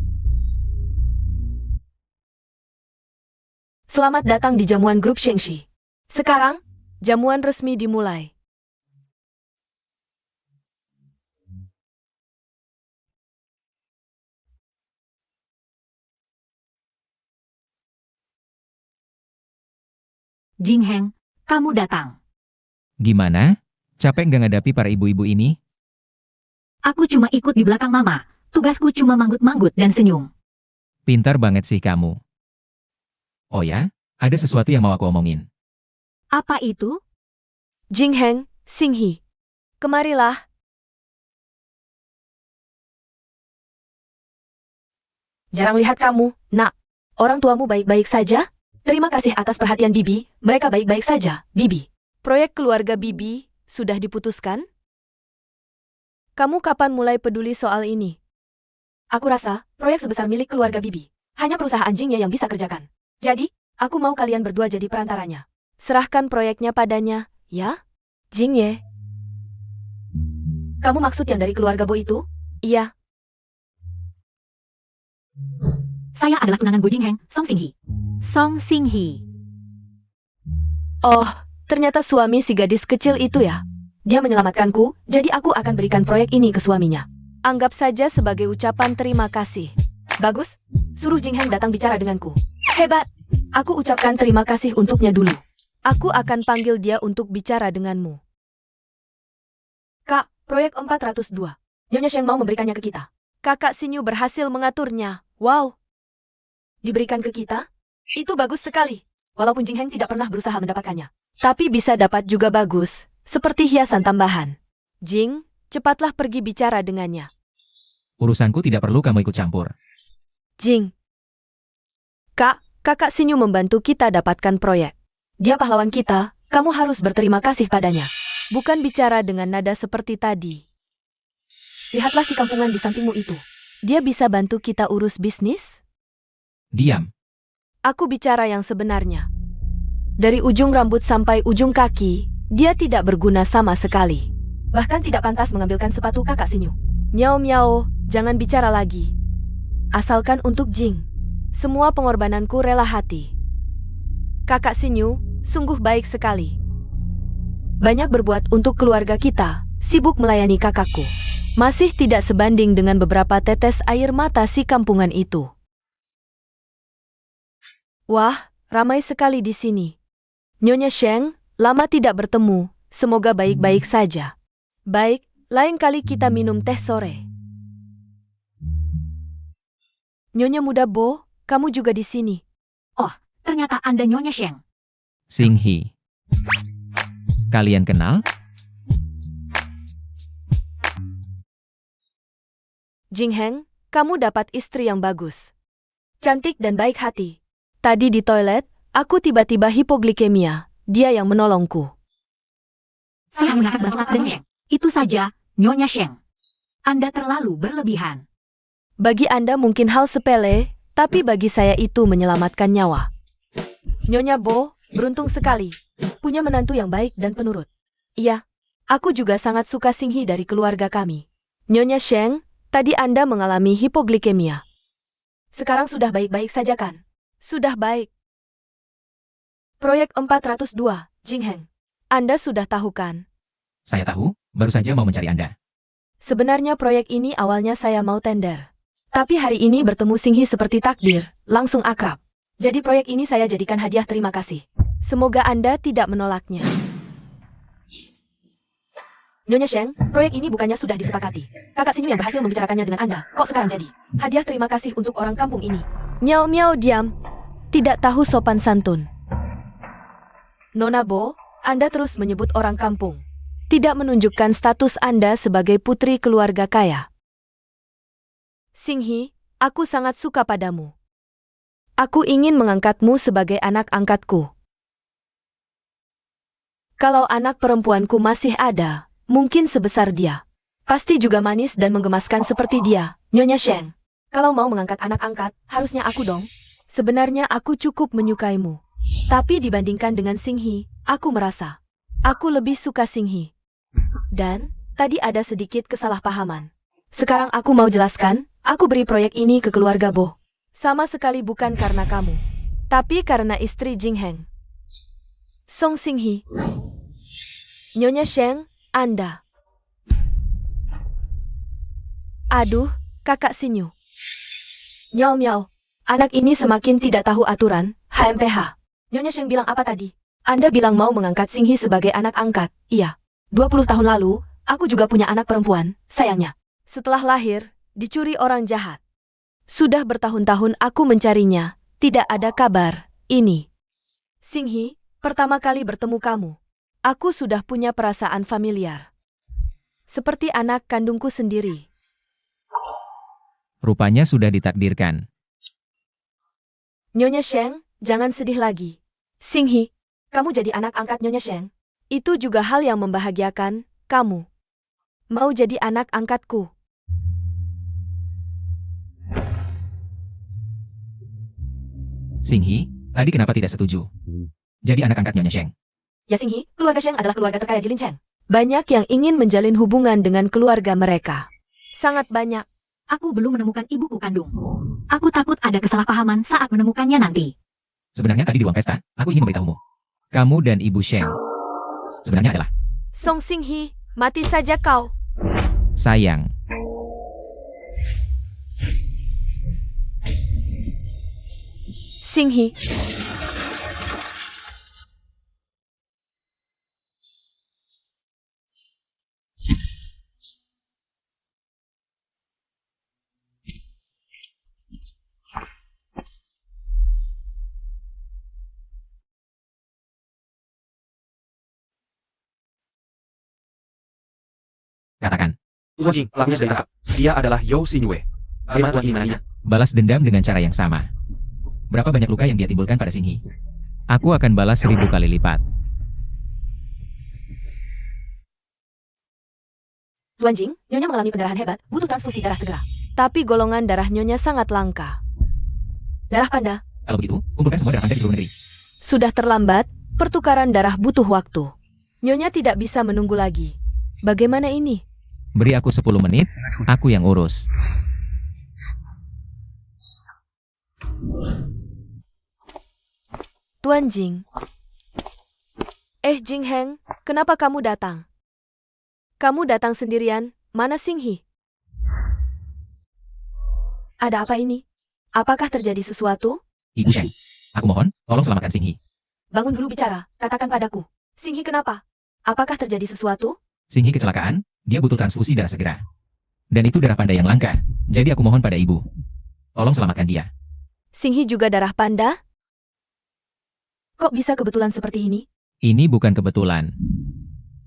Selamat datang di jamuan grup Shengshi. Sekarang, jamuan resmi dimulai. Jingheng, kamu datang. Gimana? Capek nggak ngadapi para ibu-ibu ini? Aku cuma ikut di belakang mama. Tugasku cuma manggut-manggut dan senyum. Pintar banget sih kamu. Oh ya, ada sesuatu yang mau aku omongin. Apa itu? Jingheng, Xinghi. Kemarilah. Jarang lihat kamu, nak. Orang tuamu baik-baik saja? Terima kasih atas perhatian Bibi, mereka baik-baik saja, Bibi. Proyek keluarga Bibi sudah diputuskan? Kamu kapan mulai peduli soal ini? Aku rasa, proyek sebesar milik keluarga Bibi. Hanya perusahaan Jingye yang bisa kerjakan. Jadi, aku mau kalian berdua jadi perantaranya. Serahkan proyeknya padanya, ya? Jingye. Kamu maksud yang dari keluarga Bo itu? Iya. Saya adalah tunangan Bo Jingheng, Song Xinghi. Song Xinghi. Oh, ternyata suami si gadis kecil itu ya. Dia menyelamatkanku, jadi aku akan berikan proyek ini ke suaminya. Anggap saja sebagai ucapan terima kasih. Bagus, suruh Jingheng datang bicara denganku. Hebat! Aku ucapkan terima kasih untuknya dulu. Aku akan panggil dia untuk bicara denganmu. Kak, proyek 402. Nyonya Sheng mau memberikannya ke kita. Kakak Sinyu berhasil mengaturnya. Wow! Diberikan ke kita? Itu bagus sekali. Walaupun Jingheng tidak pernah berusaha mendapatkannya. Tapi bisa dapat juga bagus, seperti hiasan tambahan. Jing, cepatlah pergi bicara dengannya. Urusanku tidak perlu kamu ikut campur. Jing. Kak, kakak Sinyu membantu kita dapatkan proyek. Dia pahlawan kita, kamu harus berterima kasih padanya. Bukan bicara dengan nada seperti tadi. Lihatlah si kampungan di sampingmu itu. Dia bisa bantu kita urus bisnis? Diam. Aku bicara yang sebenarnya. Dari ujung rambut sampai ujung kaki, dia tidak berguna sama sekali. Bahkan tidak pantas mengambilkan sepatu kakak Sinyu. Miao, jangan bicara lagi. Asalkan untuk Jing. Semua pengorbananku rela hati. Kakak Sinyu, sungguh baik sekali. banyak berbuat untuk keluarga kita, sibuk melayani kakakku. Masih tidak sebanding dengan beberapa tetes air mata si kampungan itu. Wah, ramai sekali di sini. Nyonya Sheng, lama tidak bertemu, semoga baik-baik saja. Baik, lain kali kita minum teh sore. Nyonya muda Bo, kamu juga di sini. Ternyata Anda Nyonya Sheng. Xinghi. Kalian kenal? Jingheng, kamu dapat istri yang bagus. Cantik dan baik hati. Tadi di toilet, aku tiba-tiba hipoglikemia. Dia yang menolongku. Saya menggunakan bantuan Anda Sheng. Itu saja, Nyonya Sheng. Anda terlalu berlebihan. Bagi Anda mungkin hal sepele, tapi bagi saya itu menyelamatkan nyawa. Nyonya Bo, beruntung sekali. Punya menantu yang baik dan penurut. Iya, aku juga sangat suka Xinghi dari keluarga kami. Nyonya Sheng, tadi Anda mengalami hipoglikemia. Sekarang sudah baik-baik saja kan? Sudah baik. Proyek 402, Jingheng. Anda sudah tahu kan? Saya tahu, baru saja mau mencari Anda. Sebenarnya proyek ini awalnya saya mau tender. Tapi hari ini bertemu Xinghi seperti takdir, langsung akrab. Jadi proyek ini saya jadikan hadiah terima kasih. Semoga Anda tidak menolaknya. Nyonya Sheng, proyek ini bukannya sudah disepakati. Kakak Sinyu yang berhasil membicarakannya dengan Anda, kok sekarang jadi? Hadiah terima kasih untuk orang kampung ini. Miau-miau diam. Tidak tahu sopan santun. Nona Bo, Anda terus menyebut orang kampung. Tidak menunjukkan status Anda sebagai putri keluarga kaya. Xinghi, aku sangat suka padamu. Aku ingin mengangkatmu sebagai anak angkatku. Kalau anak perempuanku masih ada, mungkin sebesar dia. Pasti juga manis dan menggemaskan seperti dia, Nyonya Sheng. Kalau mau mengangkat anak angkat, harusnya aku dong. Sebenarnya aku cukup menyukaimu. Tapi dibandingkan dengan Xinghi, aku merasa aku lebih suka Xinghi. Dan, tadi ada sedikit kesalahpahaman. Sekarang aku mau jelaskan, aku beri proyek ini ke keluarga Bo. Sama sekali bukan karena kamu, tapi karena istri Jingheng. Song Xinghi. Nyonya Sheng, Anda. Aduh, kakak Sinyu. Miau-miau. Anak ini semakin tidak tahu aturan, HMPH. Nyonya Sheng bilang apa tadi? Anda bilang mau mengangkat Xinghi sebagai anak angkat, iya. 20 tahun lalu, aku juga punya anak perempuan, sayangnya. Setelah lahir, dicuri orang jahat. Sudah bertahun-tahun aku mencarinya, tidak ada kabar, ini. Xinghi, pertama kali bertemu kamu. Aku sudah punya perasaan familiar. Seperti anak kandungku sendiri. Rupanya sudah ditakdirkan. Nyonya Sheng, jangan sedih lagi. Xinghi, kamu jadi anak angkat Nyonya Sheng. Itu juga hal yang membahagiakan, kamu. Mau jadi anak angkatku. Xinghi, tadi kenapa tidak setuju? Jadi anak angkat Nyonya Sheng. Ya Xinghi, keluarga Sheng adalah keluarga terkaya di Lincheng. Banyak yang ingin menjalin hubungan dengan keluarga mereka. Sangat banyak. Aku belum menemukan ibuku kandung. Aku takut ada kesalahpahaman saat menemukannya nanti. Sebenarnya tadi di ruang pesta, aku ingin memberitahumu. Kamu dan Ibu Sheng sebenarnya adalah Song Xinghi, mati saja kau. sayang. Xinghi. Katakan, Tuan Jing, pelakunya sudah ditangkap. Dia adalah Yao Xinyue. Bagaimana Tuan ingin menanganinya? balas dendam dengan cara yang sama. Berapa banyak luka yang dia timbulkan pada Xinghi? Aku akan balas 1000 kali lipat. Tuan Jing, Nyonya mengalami pendarahan hebat, butuh transfusi darah segera. Tapi golongan darah Nyonya sangat langka. Darah panda. Kalau begitu, kumpulkan semua darah Anda di seluruh negeri. Sudah terlambat, pertukaran darah butuh waktu. Nyonya tidak bisa menunggu lagi. Bagaimana ini? Beri aku 10 menit, aku yang urus. Tuan Jing. Jing Heng, kenapa kamu datang? Kamu datang sendirian, mana Xinghi? Ada apa ini? Apakah terjadi sesuatu? Ibu Sheng, aku mohon, tolong selamatkan Xinghi. Bangun dulu bicara, katakan padaku. Xinghi kenapa? Apakah terjadi sesuatu? Xinghi kecelakaan, dia butuh transfusi darah segera. Dan itu darah panda yang langka, jadi aku mohon pada ibu. Tolong selamatkan dia. Xinghi juga darah panda? Kok bisa kebetulan seperti ini? Ini bukan kebetulan.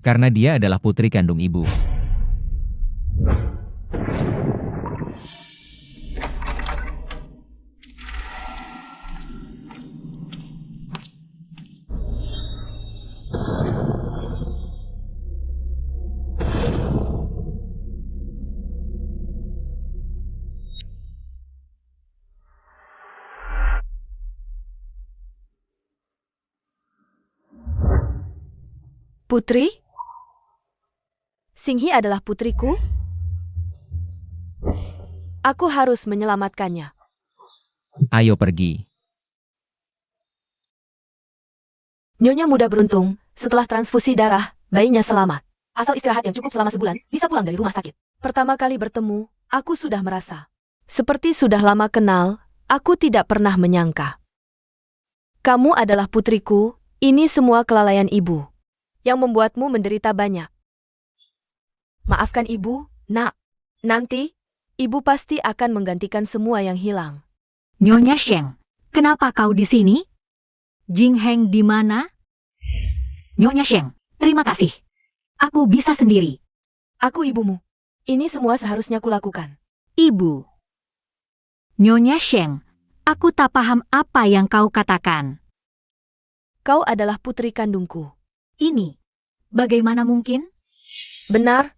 Karena dia adalah putri kandung ibu. Putri? Xinghi adalah putriku? Aku harus menyelamatkannya. Ayo pergi. Nyonya muda beruntung, setelah transfusi darah, bayinya selamat. Asal istirahat yang cukup selama sebulan, bisa pulang dari rumah sakit. Pertama kali bertemu, aku sudah merasa. Seperti sudah lama kenal, aku tidak pernah menyangka. Kamu adalah putriku, ini semua kelalaian ibu. Yang membuatmu menderita banyak. Maafkan ibu, nak. Nanti, ibu pasti akan menggantikan semua yang hilang. Nyonya Sheng, kenapa kau di sini? Jing Heng di mana? Nyonya Sheng, terima kasih. Aku bisa sendiri. Aku ibumu. Ini semua seharusnya kulakukan. Ibu. Nyonya Sheng, aku tak paham apa yang kau katakan. Kau adalah putri kandungku. Ini, bagaimana mungkin? Benar.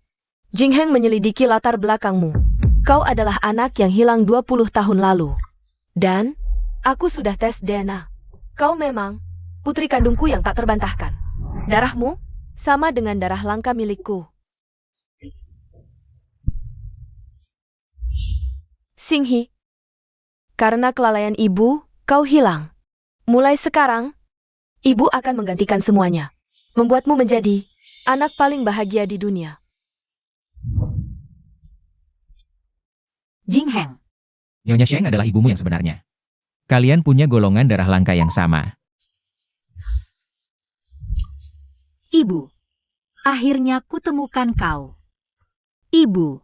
Jing Heng menyelidiki latar belakangmu. Kau adalah anak yang hilang 20 tahun lalu. Dan, aku sudah tes DNA. Kau memang putri kandungku yang tak terbantahkan. Darahmu sama dengan darah langka milikku. Xinghi, karena kelalaian ibu, kau hilang. Mulai sekarang, ibu akan menggantikan semuanya. Membuatmu menjadi anak paling bahagia di dunia. Jing Heng, Nyonya Sheng adalah ibumu yang sebenarnya. Kalian punya golongan darah langka yang sama. Ibu. Akhirnya kutemukan kau. Ibu.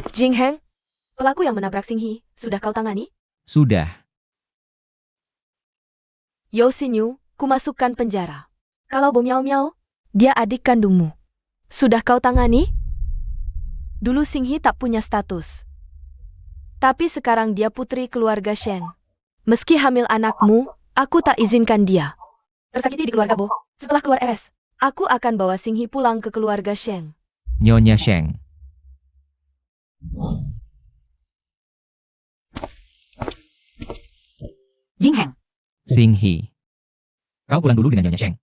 Jing Heng, pelaku yang menabrak Xinghi, sudah kau tangani? Sudah. Yao Xinyu, kumasukkan penjara. Kalau Bo Miao Miao, dia adik kandungmu. Sudah kau tangani? Dulu Xinghi tak punya status. Tapi sekarang dia putri keluarga Sheng. Meski hamil anakmu, aku tak izinkan dia tersakiti di keluarga Bo. Setelah keluar RS, aku akan bawa Xinghi pulang ke keluarga Sheng. Nyonya Sheng. Jing Heng, Xinghi. Kau pulang dulu dengan Nyonya Sheng.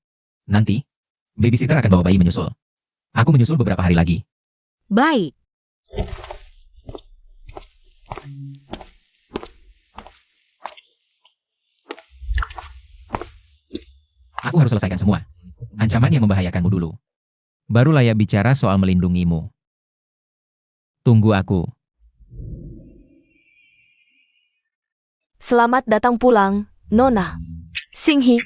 Nanti, babysitter akan bawa bayi menyusul. Aku menyusul beberapa hari lagi. baik. Aku harus selesaikan semua. Ancaman yang membahayakanmu dulu. Baru layak bicara soal melindungimu. Tunggu aku. Selamat datang pulang, Nona. Xinghi,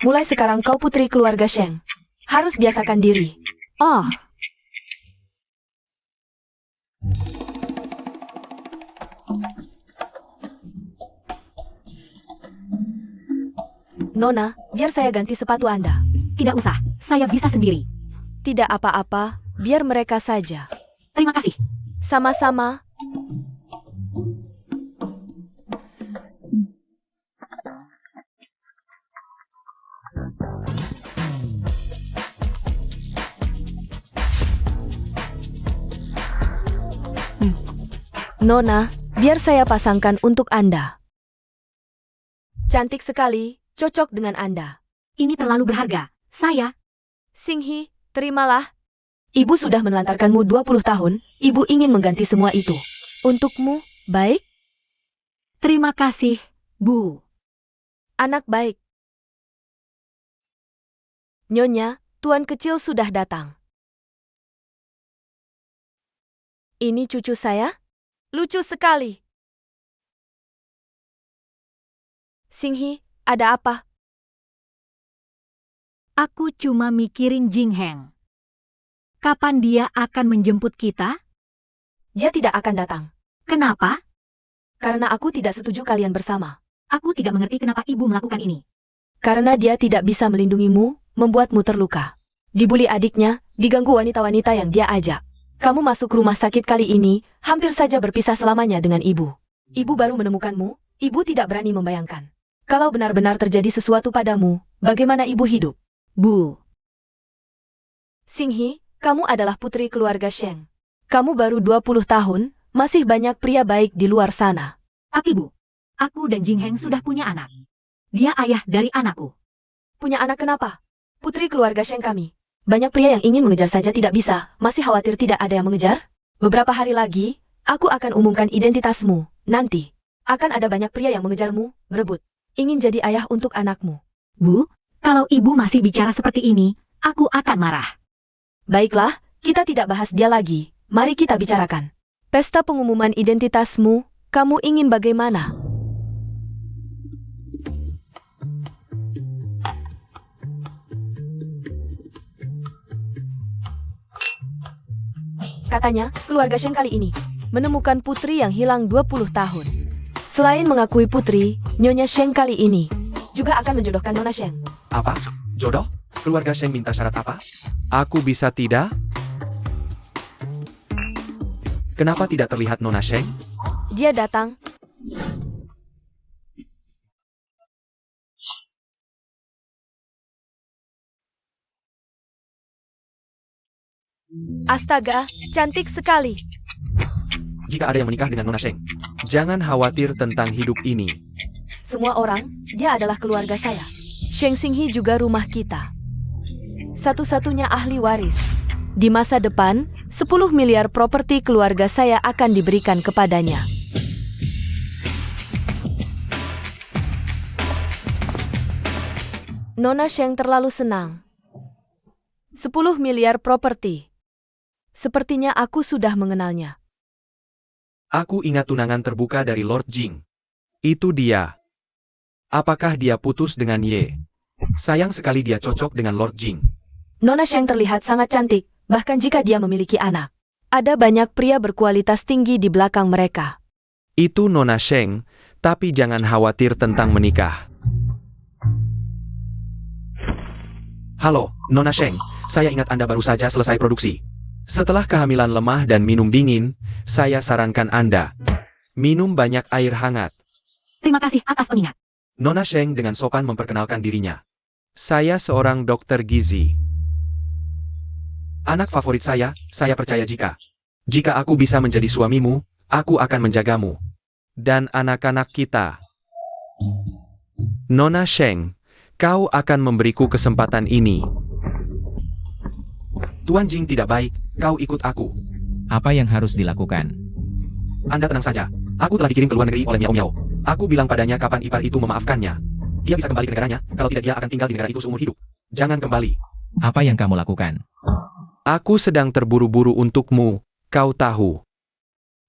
mulai sekarang kau putri keluarga Sheng. Harus biasakan diri. Oh, Nona, biar saya ganti sepatu Anda. tidak usah. Saya bisa sendiri. Tidak apa-apa, biar mereka saja. Terima kasih. Sama-sama. Nona, biar saya pasangkan untuk Anda. Cantik sekali, cocok dengan Anda. Ini terlalu berharga. Saya, Xinghi, terimalah. Ibu sudah menelantarkanmu 20 tahun, ibu ingin mengganti semua itu. Untukmu, baik? Terima kasih, Bu. Anak baik. Nyonya, tuan kecil sudah datang. Ini cucu saya? Lucu sekali. Singhi, ada apa? Aku cuma mikirin Jing Heng. Kapan dia akan menjemput kita? Dia tidak akan datang. Kenapa? Karena aku tidak setuju kalian bersama. Aku tidak mengerti kenapa ibu melakukan ini. Karena dia tidak bisa melindungimu, membuatmu terluka. Dibuli adiknya, diganggu wanita-wanita yang dia ajak. Kamu masuk rumah sakit kali ini, hampir saja berpisah selamanya dengan ibu. Ibu baru menemukanmu, ibu tidak berani membayangkan. Kalau benar-benar terjadi sesuatu padamu, bagaimana ibu hidup? Bu, Singhi, kamu adalah putri keluarga Sheng. Kamu baru 20 tahun, masih banyak pria baik di luar sana. tapi Bu, aku dan Jing Heng sudah punya anak. Dia ayah dari anakku. Punya anak kenapa? Putri keluarga Sheng kami. Banyak pria yang ingin mengejar saja tidak bisa, masih khawatir tidak ada yang mengejar? Beberapa hari lagi, aku akan umumkan identitasmu. Nanti, akan ada banyak pria yang mengejarmu, berebut. Ingin jadi ayah untuk anakmu. Bu, kalau ibu masih bicara seperti ini, aku akan marah. Baiklah, kita tidak bahas dia lagi. Mari kita bicarakan. Pesta pengumuman identitasmu, kamu ingin bagaimana? Katanya, keluarga Sheng kali ini menemukan putri yang hilang 20 tahun. Selain mengakui putri, Nyonya Sheng kali ini juga akan menjodohkan Nona Sheng. Apa? Jodoh? Keluarga Sheng minta syarat apa? Aku bisa tidak? Kenapa tidak terlihat Nona Sheng? Dia datang. Astaga, cantik sekali. Jika ada yang menikah dengan Nona Sheng, jangan khawatir tentang hidup ini. Semua orang, dia adalah keluarga saya. Sheng Singhi juga rumah kita. Satu-satunya ahli waris. Di masa depan, 10 miliar properti keluarga saya akan diberikan kepadanya. Nona Sheng terlalu senang. 10 miliar properti. Sepertinya aku sudah mengenalnya. Aku ingat tunangan terbuka dari Lord Jing. Itu dia. Apakah dia putus dengan Ye? Sayang sekali dia cocok dengan Lord Jing. Nona Sheng terlihat sangat cantik, bahkan jika dia memiliki anak. Ada banyak pria berkualitas tinggi di belakang mereka. Itu Nona Sheng, tapi jangan khawatir tentang menikah. Halo, Nona Sheng. Saya ingat Anda baru saja selesai produksi. Setelah kehamilan lemah dan minum dingin, saya sarankan Anda minum banyak air hangat. Terima kasih atas pengingat. Nona Sheng dengan sopan memperkenalkan dirinya. Saya seorang dokter gizi. Anak favorit saya percaya jika aku bisa menjadi suamimu, aku akan menjagamu. Dan anak-anak kita. Nona Sheng, kau akan memberiku kesempatan ini. Tuan Jing tidak baik, kau ikut aku. Apa yang harus dilakukan? Anda tenang saja. Aku telah dikirim ke luar negeri oleh Miao Miao. Aku bilang padanya kapan ipar itu memaafkannya. Dia bisa kembali ke negaranya, kalau tidak dia akan tinggal di negara itu seumur hidup. Jangan kembali. Apa yang kamu lakukan? Aku sedang terburu-buru untukmu, kau tahu.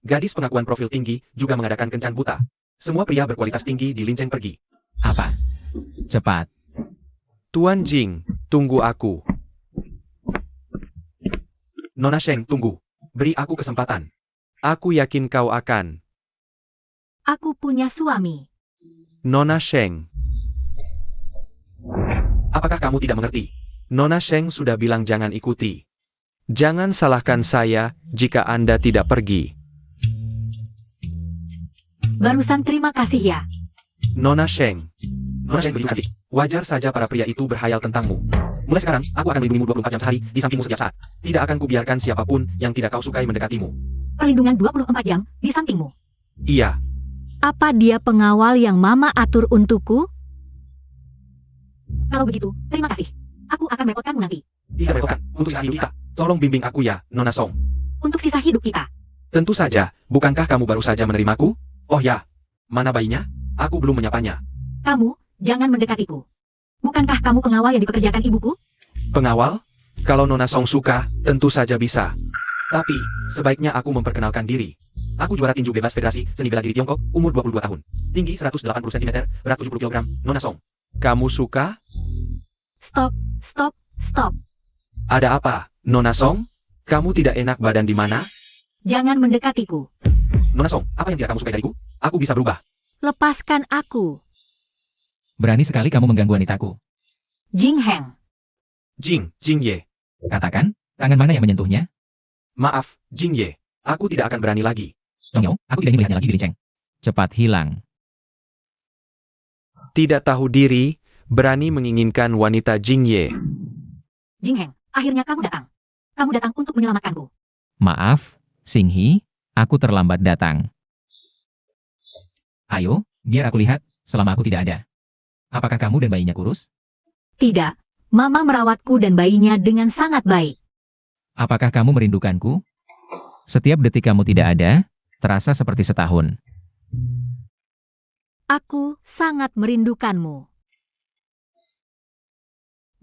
Gadis pengakuan profil tinggi juga mengadakan kencan buta. Semua pria berkualitas tinggi di Linceng pergi. Apa? Cepat. Tuan Jing, tunggu aku. Nona Sheng, tunggu. Beri aku kesempatan. Aku yakin kau akan. Aku punya suami. Nona Sheng. Apakah kamu tidak mengerti? Nona Sheng sudah bilang jangan ikuti. Jangan salahkan saya jika Anda tidak pergi. Barusan terima kasih ya. Nona Sheng. Nona Sheng begitu cantik. Wajar saja para pria itu berhayal tentangmu. Mulai sekarang, aku akan melindungimu 24 jam sehari, di sampingmu setiap saat. Tidak akan kubiarkan siapapun yang tidak kau sukai mendekatimu. Perlindungan 24 jam di sampingmu. Iya. Apa dia pengawal yang Mama atur untukku? Kalau begitu, terima kasih. Aku akan merepotkanmu nanti. Tidak merepotkan. Untuk sisa hidup kita. Tolong bimbing aku ya, Nona Song. Untuk sisa hidup kita. Tentu saja, bukankah kamu baru saja menerimaku? Oh ya, mana bayinya? Aku belum menyapanya. Kamu, jangan mendekatiku. Bukankah kamu pengawal yang dipekerjakan ibuku? Pengawal? Kalau Nona Song suka, tentu saja bisa. Tapi, sebaiknya aku memperkenalkan diri. Aku juara tinju bebas Federasi Seni Bela Diri Tiongkok, umur 22 tahun. Tinggi 180 cm, berat 70 kg, Nona Song. Kamu suka? Stop, stop, stop. Ada apa, Nona Song? Kamu tidak enak badan di mana? Jangan mendekatiku. Nona Song, apa yang tidak kamu sukai dariku? Aku bisa berubah. Lepaskan aku. Berani sekali kamu mengganggu wanitaku. Jing Heng. Jing Ye. Katakan, tangan mana yang menyentuhnya? Maaf, Jing Ye. Aku tidak akan berani lagi. Nyonya, aku tidak ingin melihatnya lagi dirinceng. Cepat hilang. Tidak tahu diri, berani menginginkan wanita Jing Ye. Jing Heng, akhirnya kamu datang. Kamu datang untuk menyelamatkanku. Maaf, Xinghi, aku terlambat datang. Ayo, biar aku lihat, selama aku tidak ada. Apakah kamu dan bayinya kurus? Tidak, Mama merawatku dan bayinya dengan sangat baik. Apakah kamu merindukanku? Setiap detik kamu tidak ada, terasa seperti setahun. Aku sangat merindukanmu.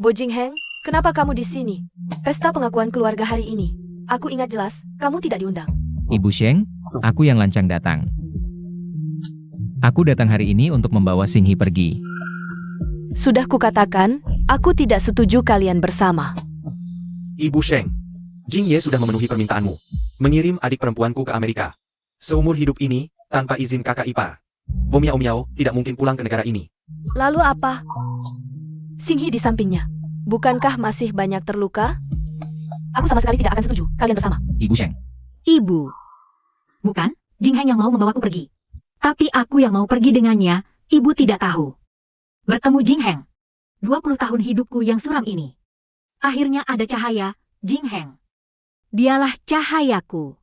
Bo Jing Heng, kenapa kamu di sini? Pesta pengakuan keluarga hari ini. Aku ingat jelas, kamu tidak diundang. Ibu Sheng, aku yang lancang datang. Aku datang hari ini untuk membawa Xinghi pergi. Sudah kukatakan, aku tidak setuju kalian bersama. Ibu Sheng, Jing Ye sudah memenuhi permintaanmu. Mengirim adik perempuanku ke Amerika. Seumur hidup ini, tanpa izin kakak ipar. Bo Miao Miao tidak mungkin pulang ke negara ini. Lalu apa? Xinghi di sampingnya. Bukankah masih banyak terluka? Aku sama sekali tidak akan setuju kalian bersama. Ibu Sheng, Ibu. Bukan, Jing Heng yang mau membawaku pergi. Tapi aku yang mau pergi dengannya, ibu tidak tahu. Bertemu Jing Heng. 20 tahun hidupku yang suram ini. Akhirnya ada cahaya, Jing Heng. Dialah cahayaku.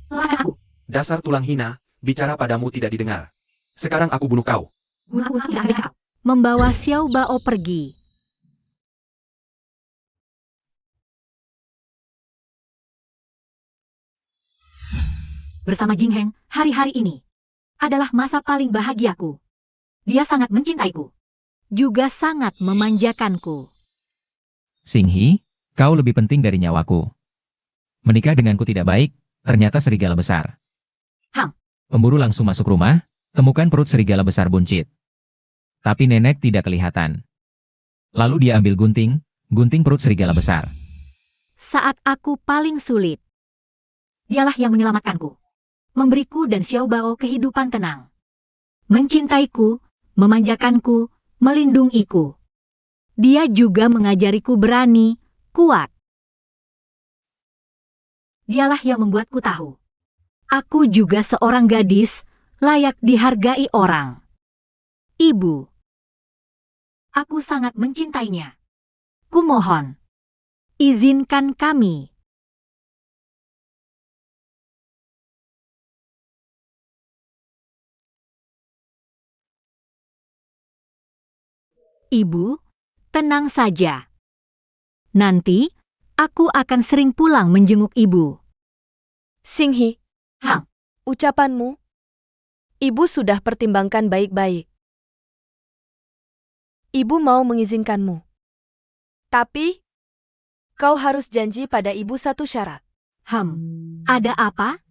Lepaskan aku. Dasar tulang hina, bicara padamu tidak didengar. Sekarang aku bunuh kau. Bunuh aku tidak ada kau. Membawa Xiao Bao pergi. Bersama Jing Heng, hari-hari ini adalah masa paling bahagiaku. Dia sangat mencintaiku. Juga sangat memanjakanku. Xinghi, kau lebih penting dari nyawaku. Menikah denganku tidak baik, ternyata serigala besar. Pemburu langsung masuk rumah, temukan perut serigala besar buncit. Tapi nenek tidak kelihatan. Lalu dia ambil gunting perut serigala besar. Saat aku paling sulit, dialah yang menyelamatkanku. Memberiku dan Xiao Bao kehidupan tenang. Mencintaiku, memanjakanku, melindungiku. Dia juga mengajariku berani, kuat. Dialah yang membuatku tahu. Aku juga seorang gadis, layak dihargai orang. Ibu. Aku sangat mencintainya. Kumohon. Izinkan kami. Ibu, tenang saja. Nanti, aku akan sering pulang menjenguk ibu. Xinghi, Hang, ucapanmu. Ibu sudah pertimbangkan baik-baik. Ibu mau mengizinkanmu. Tapi, kau harus janji pada ibu satu syarat. ada apa?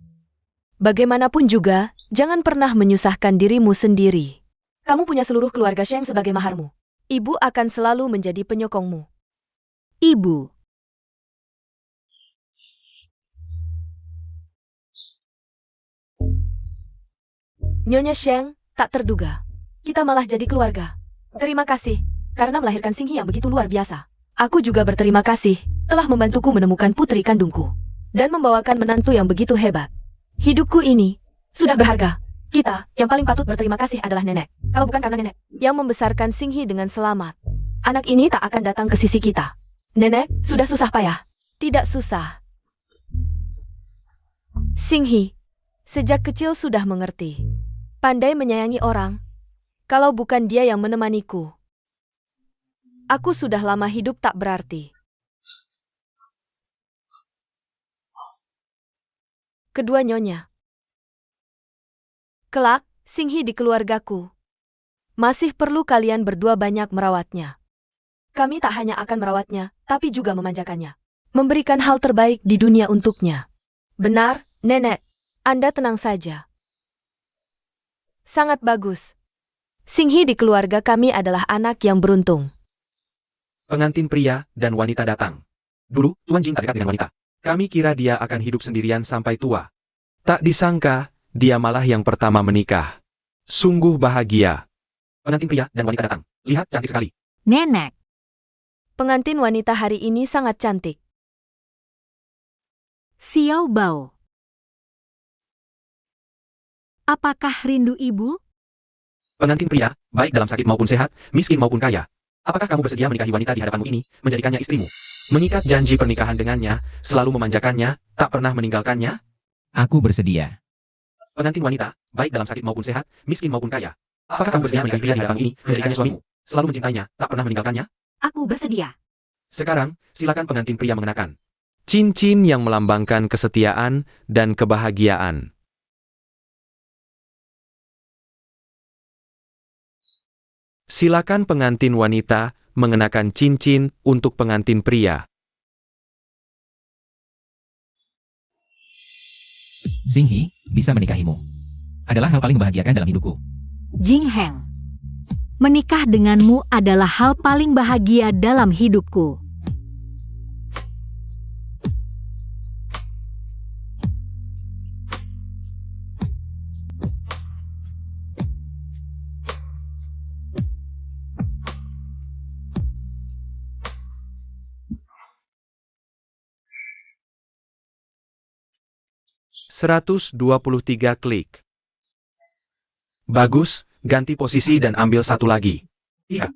Bagaimanapun juga, jangan pernah menyusahkan dirimu sendiri. Kamu punya seluruh keluarga Sheng sebagai maharmu. Ibu akan selalu menjadi penyokongmu. Ibu. Nyonya Sheng, tak terduga. Kita malah jadi keluarga. Terima kasih, karena melahirkan Xinghi yang begitu luar biasa. Aku juga berterima kasih, telah membantuku menemukan putri kandungku. Dan membawakan menantu yang begitu hebat. Hidupku ini, sudah berharga. Kita, yang paling patut berterima kasih adalah nenek. Kalau bukan karena nenek, yang membesarkan Xinghi dengan selamat. Anak ini tak akan datang ke sisi kita. Nenek, sudah susah payah. Tidak susah. Xinghi, sejak kecil sudah mengerti. Pandai menyayangi orang. Kalau bukan dia yang menemaniku, aku sudah lama hidup tak berarti. kedua nyonya. Kelak, Singhi di keluargaku. Masih perlu kalian berdua banyak merawatnya. Kami tak hanya akan merawatnya, tapi juga memanjakannya. Memberikan hal terbaik di dunia untuknya. Benar, Nenek. Anda tenang saja. Sangat bagus. Singhi di keluarga kami adalah anak yang beruntung. Pengantin pria dan wanita datang. Dulu, Tuan Jing tak dekat dengan wanita. Kami kira dia akan hidup sendirian sampai tua. Tak disangka, dia malah yang pertama menikah. Sungguh bahagia. Pengantin pria dan wanita datang. Lihat, cantik sekali. Nenek, Pengantin wanita hari ini sangat cantik. Xiao Bao. Apakah rindu ibu? Pengantin pria, baik dalam sakit maupun sehat, miskin maupun kaya. Apakah kamu bersedia menikahi wanita di hadapanmu ini, menjadikannya istrimu? Mengikat janji pernikahan dengannya, selalu memanjakannya, tak pernah meninggalkannya? Aku bersedia. Pengantin wanita, baik dalam sakit maupun sehat, miskin maupun kaya. Apakah kamu bersedia menikahi pria di hadapanmu ini, menjadikannya suamimu? Selalu mencintainya, tak pernah meninggalkannya? Aku bersedia. Sekarang, silakan pengantin pria mengenakan cincin yang melambangkan kesetiaan dan kebahagiaan. Silakan pengantin wanita mengenakan cincin untuk pengantin pria. Singhi, bisa menikahimu. Adalah hal paling membahagiakan dalam hidupku. Jing Heng. Menikah denganmu adalah hal paling bahagia dalam hidupku. (123 klik). Bagus, ganti posisi dan ambil satu lagi. Iya.